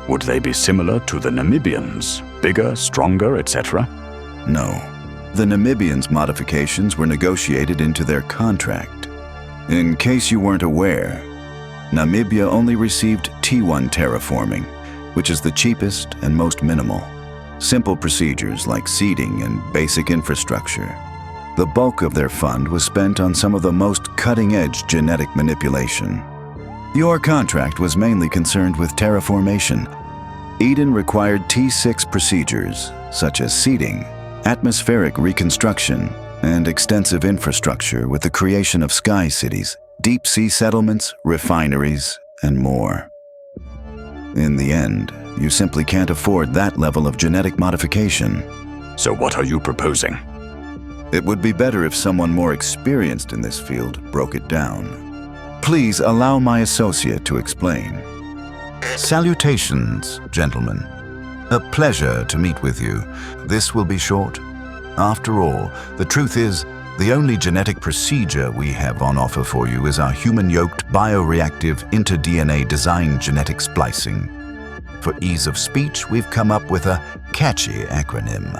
Would they be similar to the Namibians, bigger, stronger, etc.? No. The Namibians' modifications were negotiated into their contract. In case you weren't aware, Namibia only received T1 terraforming, which is the cheapest and most minimal. Simple procedures like seeding and basic infrastructure. The bulk of their fund was spent on some of the most cutting-edge genetic manipulation. Your contract was mainly concerned with terraformation. Eden required T6 procedures, such as seeding, atmospheric reconstruction, and extensive infrastructure with the creation of sky cities, deep-sea settlements, refineries, and more. In the end, you simply can't afford that level of genetic modification. So what are you proposing? It would be better if someone more experienced in this field broke it down. Please allow my associate to explain. Salutations, gentlemen. A pleasure to meet with you. This will be short. After all, the truth is, the only genetic procedure we have on offer for you is our human-yoked bioreactive inter-DNA design genetic splicing. For ease of speech, we've come up with a catchy acronym: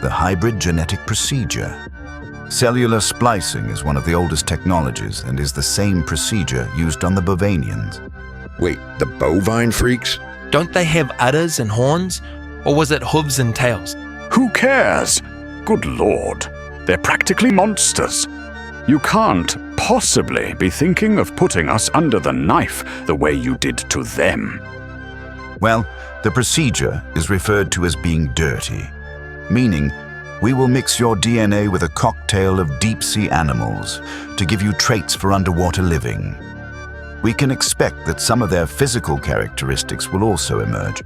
the hybrid genetic procedure. Cellular splicing is one of the oldest technologies and is the same procedure used on the Bavanians. Wait, the bovine freaks? Don't they have udders and horns? Or was it hooves and tails? Who cares? Good Lord, they're practically monsters. You can't possibly be thinking of putting us under the knife the way you did to them. Well, the procedure is referred to as being dirty, meaning we will mix your DNA with a cocktail of deep-sea animals to give you traits for underwater living. We can expect that some of their physical characteristics will also emerge.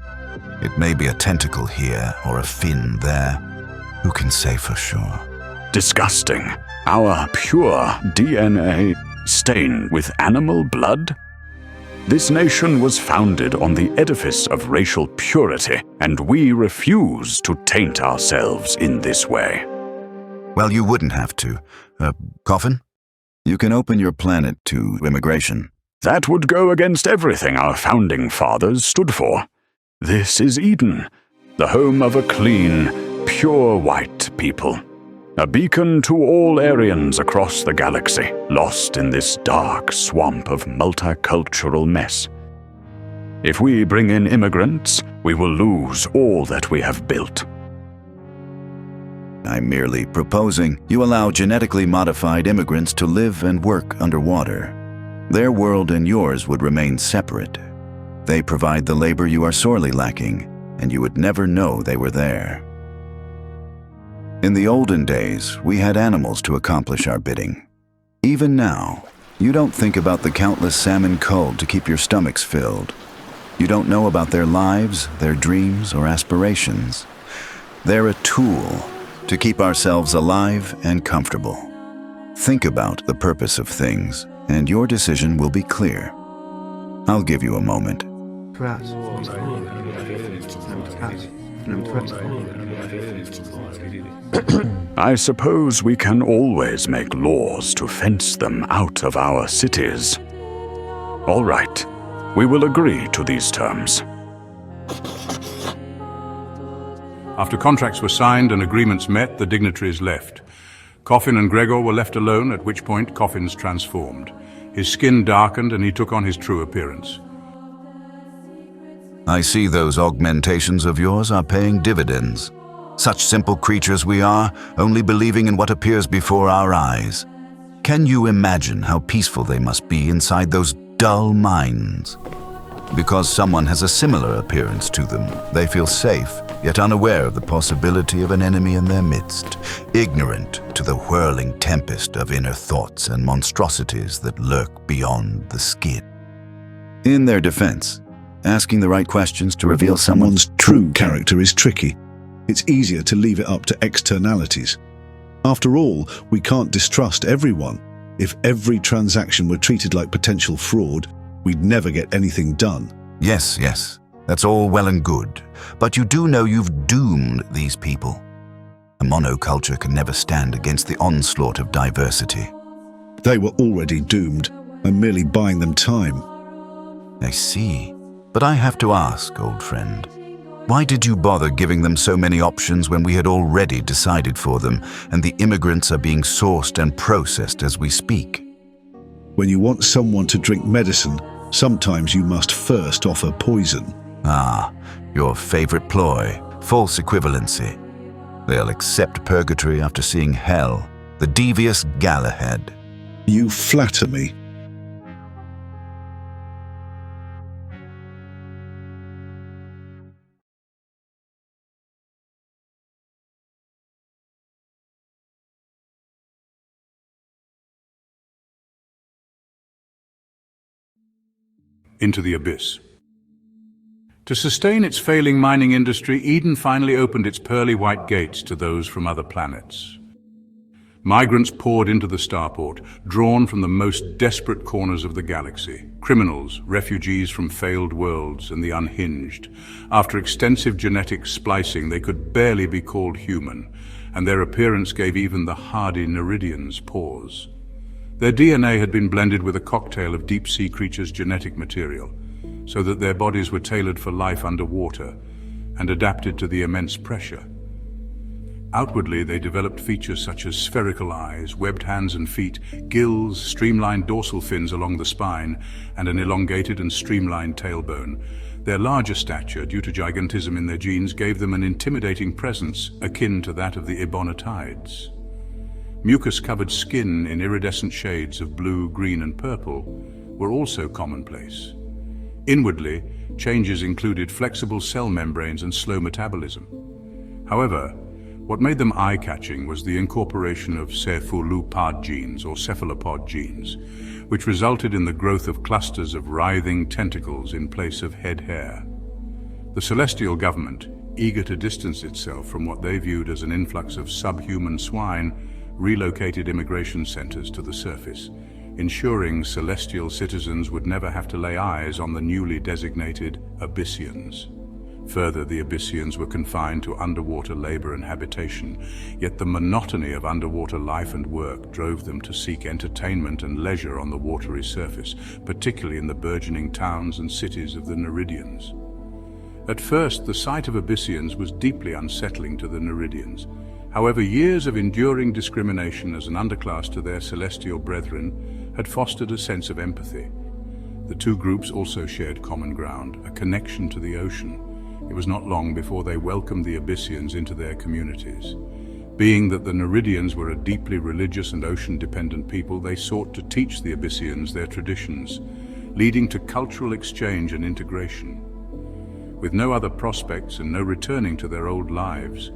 It may be a tentacle here or a fin there. Who can say for sure? Disgusting. Our pure DNA stained with animal blood? This nation was founded on the edifice of racial purity, and we refuse to taint ourselves in this way. Well, you wouldn't have to. Coffin? You can open your planet to immigration. That would go against everything our founding fathers stood for. This is Eden, the home of a clean, pure white people. A beacon to all Aryans across the galaxy, lost in this dark swamp of multicultural mess. If we bring in immigrants, we will lose all that we have built. I'm merely proposing you allow genetically modified immigrants to live and work underwater. Their world and yours would remain separate. They provide the labor you are sorely lacking, and you would never know they were there. In the olden days, we had animals to accomplish our bidding. Even now, you don't think about the countless salmon culled to keep your stomachs filled. You don't know about their lives, their dreams, or aspirations. They're a tool to keep ourselves alive and comfortable. Think about the purpose of things, and your decision will be clear. I'll give you a moment. I suppose we can always make laws to fence them out of our cities. All right, we will agree to these terms. After contracts were signed and agreements met, the dignitaries left. Coffin and Gregor were left alone, at which point Coffin's transformed. His skin darkened and he took on his true appearance. I see those augmentations of yours are paying dividends. Such simple creatures we are, only believing in what appears before our eyes. Can you imagine how peaceful they must be inside those dull minds? Because someone has a similar appearance to them, they feel safe, yet unaware of the possibility of an enemy in their midst, ignorant to the whirling tempest of inner thoughts and monstrosities that lurk beyond the skin. In their defense, asking the right questions to reveal someone's true character is tricky. It's easier to leave it up to externalities. After all, we can't distrust everyone. If every transaction were treated like potential fraud, we'd never get anything done. Yes, that's all well and good. But you do know you've doomed these people. A monoculture can never stand against the onslaught of diversity. They were already doomed. I'm merely buying them time. I see. But I have to ask, old friend, why did you bother giving them so many options when we had already decided for them, and the immigrants are being sourced and processed as we speak? When you want someone to drink medicine, sometimes you must first offer poison. Ah, your favorite ploy, false equivalency. They'll accept purgatory after seeing hell, the devious Galahad. You flatter me. Into the abyss. To sustain its failing mining industry, Eden finally opened its pearly white gates to those from other planets. Migrants poured into the starport, drawn from the most desperate corners of the galaxy. Criminals, refugees from failed worlds, and the unhinged. After extensive genetic splicing, they could barely be called human, and their appearance gave even the hardy Neridians pause. Their DNA had been blended with a cocktail of deep-sea creatures' genetic material, so that their bodies were tailored for life underwater and adapted to the immense pressure. Outwardly, they developed features such as spherical eyes, webbed hands and feet, gills, streamlined dorsal fins along the spine, and an elongated and streamlined tailbone. Their larger stature, due to gigantism in their genes, gave them an intimidating presence akin to that of the Ebonitides. Mucus-covered skin in iridescent shades of blue, green, and purple were also commonplace. Inwardly, changes included flexible cell membranes and slow metabolism. However, what made them eye-catching was the incorporation of cephalopod genes, or cephalopod genes, which resulted in the growth of clusters of writhing tentacles in place of head hair. The celestial government, eager to distance itself from what they viewed as an influx of subhuman swine, relocated immigration centers to the surface, ensuring celestial citizens would never have to lay eyes on the newly designated Abyssians. Further, the Abyssians were confined to underwater labor and habitation, yet the monotony of underwater life and work drove them to seek entertainment and leisure on the watery surface, particularly in the burgeoning towns and cities of the Neridians. At first, the sight of Abyssians was deeply unsettling to the Neridians. However, years of enduring discrimination as an underclass to their celestial brethren had fostered a sense of empathy. The two groups also shared common ground, a connection to the ocean. It was not long before they welcomed the Abyssians into their communities. Being that the Neridians were a deeply religious and ocean-dependent people, they sought to teach the Abyssians their traditions, leading to cultural exchange and integration. With no other prospects and no returning to their old lives,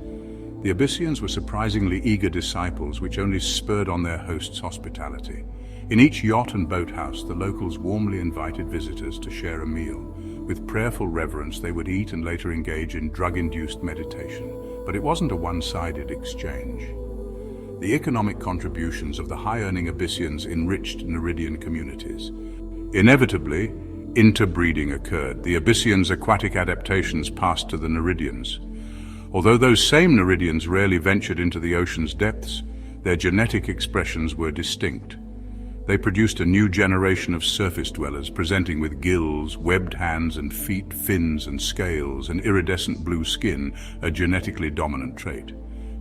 the Abyssians were surprisingly eager disciples which only spurred on their hosts' hospitality. In each yacht and boathouse, the locals warmly invited visitors to share a meal. With prayerful reverence, they would eat and later engage in drug-induced meditation. But it wasn't a one-sided exchange. The economic contributions of the high-earning Abyssians enriched Neridian communities. Inevitably, interbreeding occurred. The Abyssians' aquatic adaptations passed to the Neridians. Although those same Neridians rarely ventured into the ocean's depths, their genetic expressions were distinct. They produced a new generation of surface dwellers, presenting with gills, webbed hands and feet, fins and scales, and iridescent blue skin, a genetically dominant trait.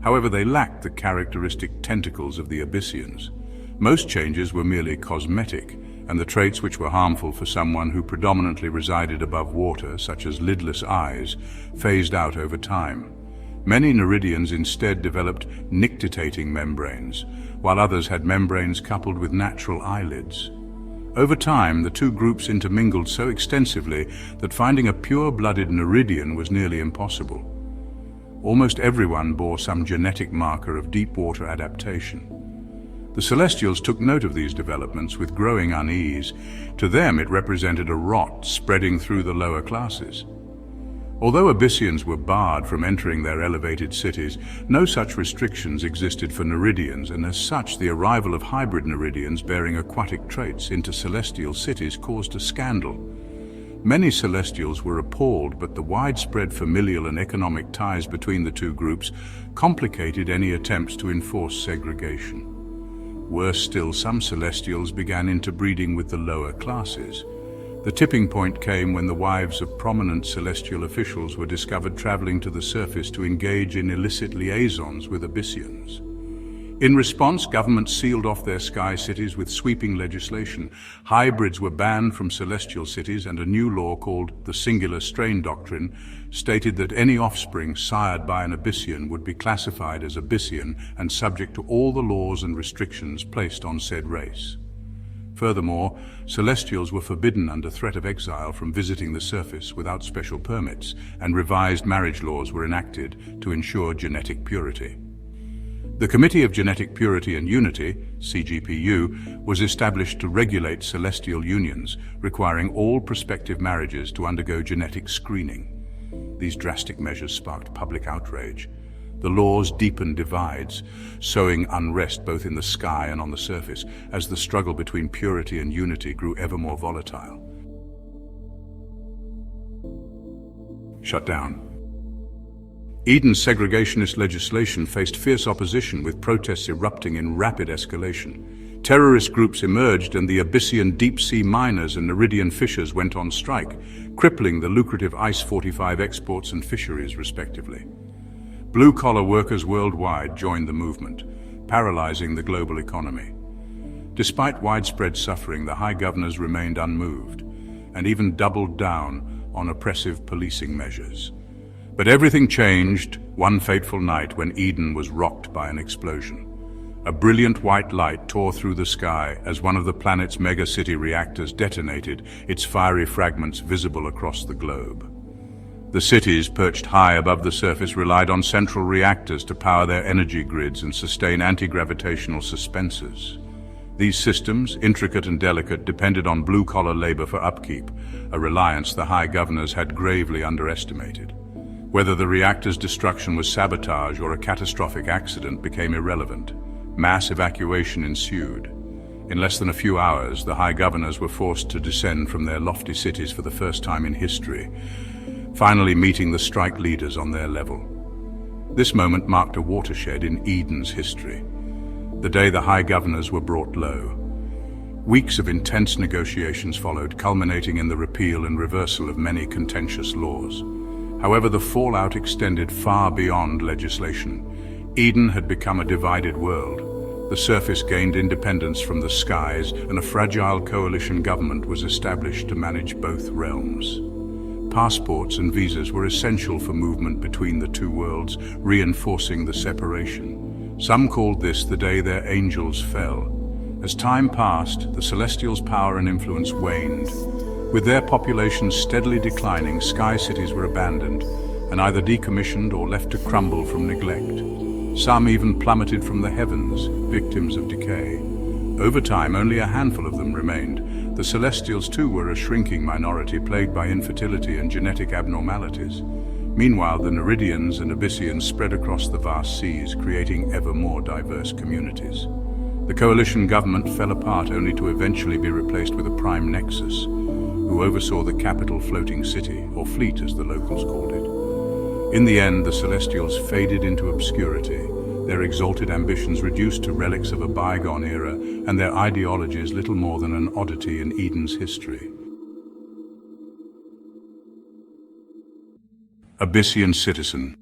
However, they lacked the characteristic tentacles of the Abyssians. Most changes were merely cosmetic, and the traits which were harmful for someone who predominantly resided above water, such as lidless eyes, phased out over time. Many Neridians instead developed nictitating membranes, while others had membranes coupled with natural eyelids. Over time, the two groups intermingled so extensively that finding a pure-blooded Neridian was nearly impossible. Almost everyone bore some genetic marker of deep-water adaptation. The Celestials took note of these developments with growing unease. To them, it represented a rot spreading through the lower classes. Although Abyssians were barred from entering their elevated cities, no such restrictions existed for Neridians, and as such, the arrival of hybrid Neridians bearing aquatic traits into celestial cities caused a scandal. Many Celestials were appalled, but the widespread familial and economic ties between the two groups complicated any attempts to enforce segregation. Worse still, some Celestials began interbreeding with the lower classes. The tipping point came when the wives of prominent celestial officials were discovered traveling to the surface to engage in illicit liaisons with Abyssians. In response, governments sealed off their sky cities with sweeping legislation. Hybrids were banned from celestial cities, and a new law called the Singular Strain Doctrine stated that any offspring sired by an Abyssian would be classified as Abyssian and subject to all the laws and restrictions placed on said race. Furthermore, Celestials were forbidden under threat of exile from visiting the surface without special permits, and revised marriage laws were enacted to ensure genetic purity. The Committee of Genetic Purity and Unity, CGPU, was established to regulate celestial unions, requiring all prospective marriages to undergo genetic screening. These drastic measures sparked public outrage. The laws deepened divides, sowing unrest both in the sky and on the surface, as the struggle between purity and unity grew ever more volatile. Shut down. Eden's segregationist legislation faced fierce opposition, with protests erupting in rapid escalation. Terrorist groups emerged, and the Abyssian deep-sea miners and Neridian fishers went on strike, crippling the lucrative Ice-45 exports and fisheries, respectively. Blue-collar workers worldwide joined the movement, paralyzing the global economy. Despite widespread suffering, the high governors remained unmoved and even doubled down on oppressive policing measures. But everything changed one fateful night when Eden was rocked by an explosion. A brilliant white light tore through the sky as one of the planet's megacity reactors detonated, its fiery fragments visible across the globe. The cities, perched high above the surface, relied on central reactors to power their energy grids and sustain anti-gravitational suspensors. These systems, intricate and delicate, depended on blue-collar labor for upkeep, a reliance the high governors had gravely underestimated. Whether the reactor's destruction was sabotage or a catastrophic accident became irrelevant. Mass evacuation ensued. In less than a few hours, the high governors were forced to descend from their lofty cities for the first time in history, finally meeting the strike leaders on their level. This moment marked a watershed in Eden's history, the day the high governors were brought low. Weeks of intense negotiations followed, culminating in the repeal and reversal of many contentious laws. However, the fallout extended far beyond legislation. Eden had become a divided world. The surface gained independence from the skies, and a fragile coalition government was established to manage both realms. Passports and visas were essential for movement between the two worlds, reinforcing the separation. Some called this the day their angels fell. As time passed, the Celestials' power and influence waned. With their populations steadily declining, sky cities were abandoned and either decommissioned or left to crumble from neglect. Some even plummeted from the heavens, victims of decay. Over time, only a handful of them remained. The Celestials, too, were a shrinking minority plagued by infertility and genetic abnormalities. Meanwhile, the Neridians and Abyssians spread across the vast seas, creating ever more diverse communities. The coalition government fell apart only to eventually be replaced with a prime nexus, who oversaw the capital floating city, or fleet as the locals called it. In the end, the Celestials faded into obscurity, their exalted ambitions reduced to relics of a bygone era, and their ideologies little more than an oddity in Eden's history. Abyssian citizen.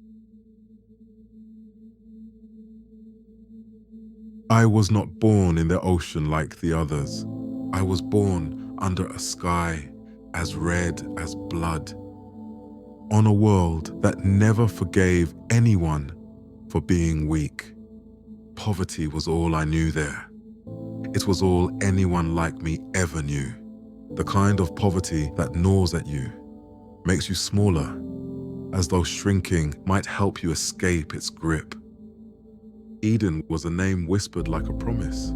I was not born in the ocean like the others. I was born under a sky as red as blood, on a world that never forgave anyone for being weak. Poverty was all I knew there. It was all anyone like me ever knew. The kind of poverty that gnaws at you, makes you smaller, as though shrinking might help you escape its grip. Eden was a name whispered like a promise.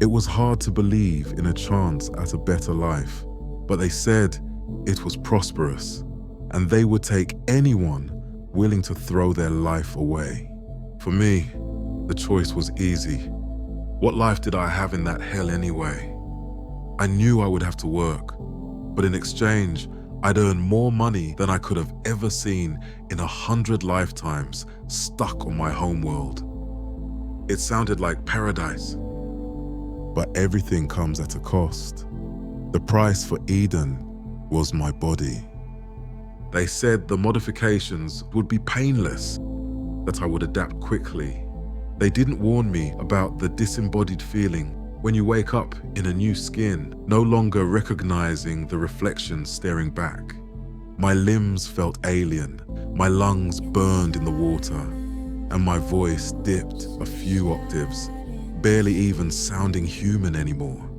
It was hard to believe in a chance at a better life, but they said it was prosperous, and they would take anyone willing to throw their life away. For me, the choice was easy. What life did I have in that hell anyway? I knew I would have to work, but in exchange, I'd earn more money than I could have ever seen in 100 lifetimes stuck on my homeworld. It sounded like paradise. But everything comes at a cost. The price for Eden was my body. They said the modifications would be painless, that I would adapt quickly. They didn't warn me about the disembodied feeling when you wake up in a new skin, no longer recognizing the reflection staring back. My limbs felt alien, my lungs burned in the water, and my voice dipped a few octaves, barely even sounding human anymore.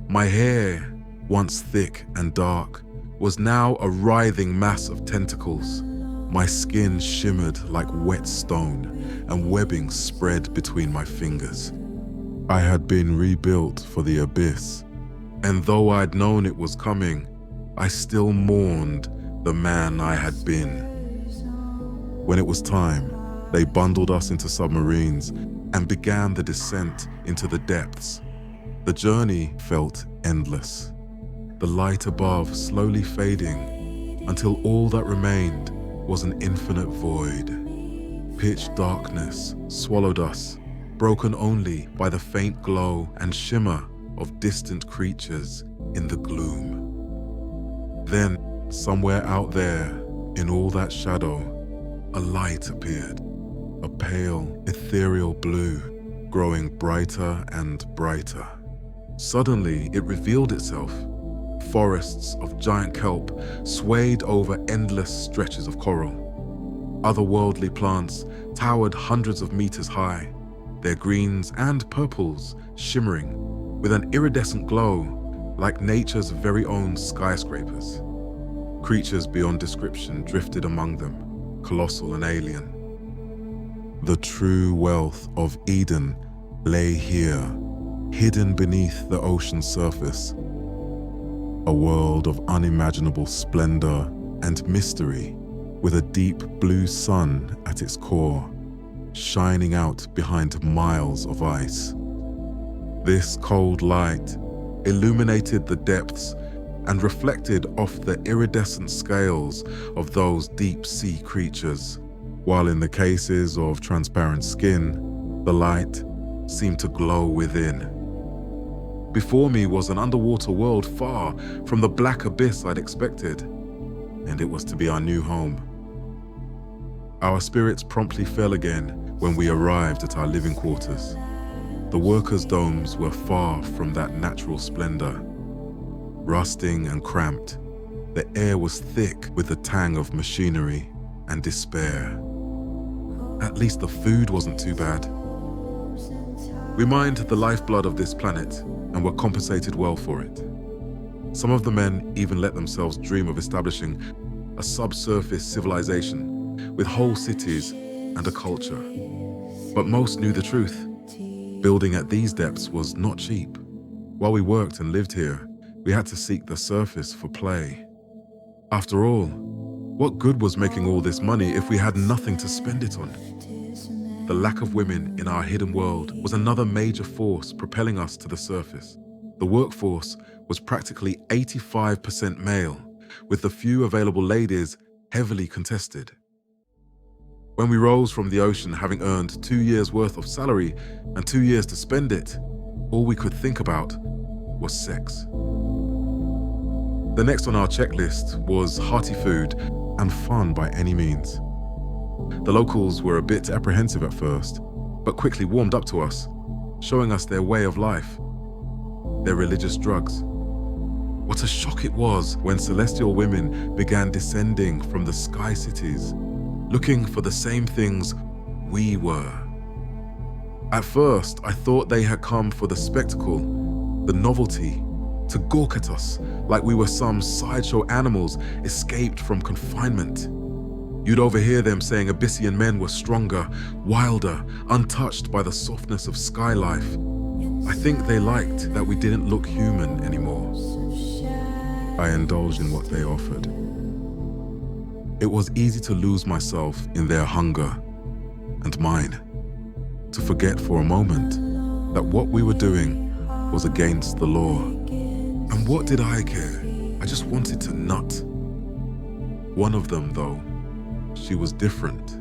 My hair, once thick and dark, was now a writhing mass of tentacles. My skin shimmered like wet stone, and webbing spread between my fingers. I had been rebuilt for the abyss, and though I'd known it was coming, I still mourned the man I had been. When it was time, they bundled us into submarines and began the descent into the depths. The journey felt endless, the light above slowly fading until all that remained was an infinite void. Pitch darkness swallowed us, broken only by the faint glow and shimmer of distant creatures in the gloom. Then, somewhere out there, in all that shadow, a light appeared, a pale, ethereal blue, growing brighter and brighter. Suddenly, it revealed itself. Forests of giant kelp swayed over endless stretches of coral. Otherworldly plants towered hundreds of meters high, their greens and purples shimmering with an iridescent glow like nature's very own skyscrapers. Creatures beyond description drifted among them, colossal and alien. The true wealth of Eden lay here, hidden beneath the ocean's surface. A world of unimaginable splendor and mystery, with a deep blue sun at its core, shining out behind miles of ice. This cold light illuminated the depths and reflected off the iridescent scales of those deep-sea creatures, while in the cases of transparent skin, the light seemed to glow within. Before me was an underwater world far from the black abyss I'd expected, and it was to be our new home. Our spirits promptly fell again when we arrived at our living quarters. The workers' domes were far from that natural splendor. Rusting and cramped, the air was thick with the tang of machinery and despair. At least the food wasn't too bad. We mined the lifeblood of this planet and were compensated well for it. Some of the men even let themselves dream of establishing a subsurface civilization with whole cities and a culture. But most knew the truth. Building at these depths was not cheap. While we worked and lived here, we had to seek the surface for play. After all, what good was making all this money if we had nothing to spend it on? The lack of women in our hidden world was another major force propelling us to the surface. The workforce was practically 85% male, with the few available ladies heavily contested. When we rose from the ocean having earned 2 years' worth of salary and 2 years to spend it, all we could think about was sex. The next on our checklist was hearty food and fun by any means. The locals were a bit apprehensive at first, but quickly warmed up to us, showing us their way of life, their religious drugs. What a shock it was when celestial women began descending from the sky cities, looking for the same things we were. At first, I thought they had come for the spectacle, the novelty, to gawk at us like we were some sideshow animals escaped from confinement. You'd overhear them saying Abyssian men were stronger, wilder, untouched by the softness of sky life. I think they liked that we didn't look human anymore. I indulged in what they offered. It was easy to lose myself in their hunger and mine, to forget for a moment that what we were doing was against the law. And what did I care? I just wanted to nut. One of them, though, she was different.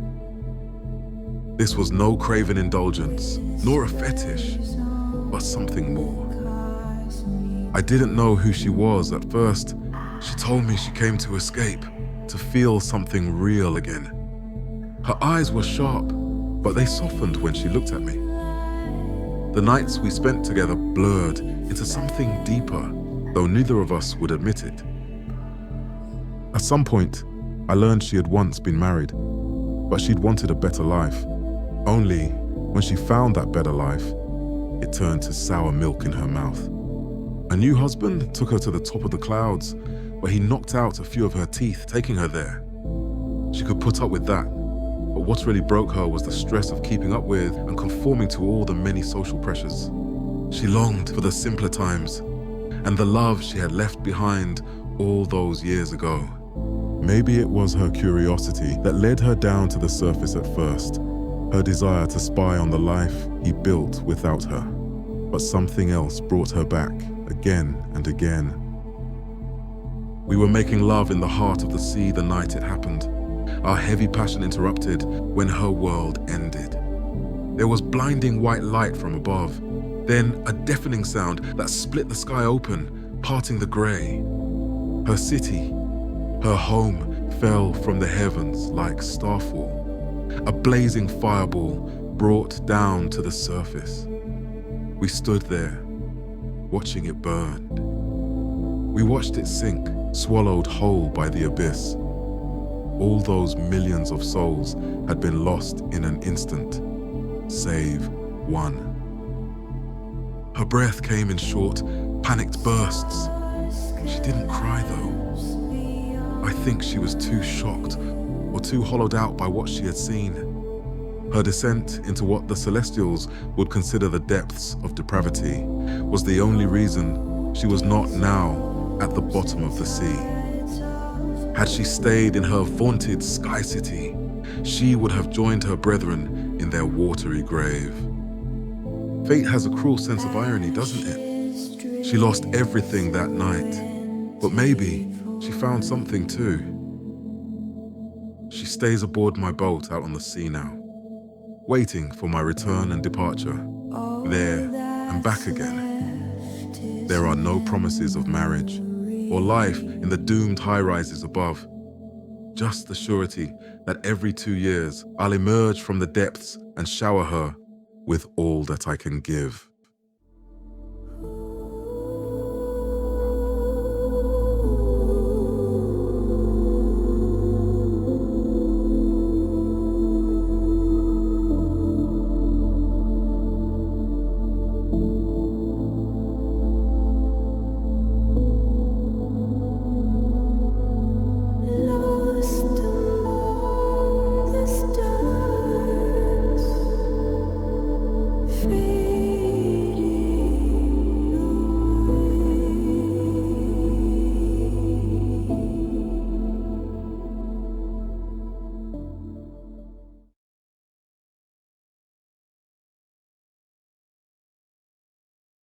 This was no craven indulgence, nor a fetish, but something more. I didn't know who she was at first. She told me she came to escape, to feel something real again. Her eyes were sharp, but they softened when she looked at me. The nights we spent together blurred into something deeper, though neither of us would admit it. At some point, I learned she had once been married, but she'd wanted a better life. Only, when she found that better life, it turned to sour milk in her mouth. A new husband took her to the top of the clouds, where he knocked out a few of her teeth, taking her there. She could put up with that, but what really broke her was the stress of keeping up with and conforming to all the many social pressures. She longed for the simpler times, and the love she had left behind all those years ago. Maybe it was her curiosity that led her down to the surface at first, her desire to spy on the life he built without her. But something else brought her back again and again. We were making love in the heart of the sea the night it happened. Our heavy passion interrupted when her world ended. There was blinding white light from above, then a deafening sound that split the sky open, parting the grey. Her city, her home, fell from the heavens like starfall, a blazing fireball brought down to the surface. We stood there, watching it burn. We watched it sink, swallowed whole by the abyss. All those millions of souls had been lost in an instant, save one. Her breath came in short, panicked bursts. She didn't cry, though. I think she was too shocked or too hollowed out by what she had seen. Her descent into what the Celestials would consider the depths of depravity was the only reason she was not now at the bottom of the sea. Had she stayed in her vaunted Sky City, she would have joined her brethren in their watery grave. Fate has a cruel sense of irony, doesn't it? She lost everything that night, but maybe she found something too. She stays aboard my boat out on the sea now, waiting for my return and departure, there and back again. There are no promises of marriage or life in the doomed high-rises above, just the surety that every 2 years I'll emerge from the depths and shower her with all that I can give.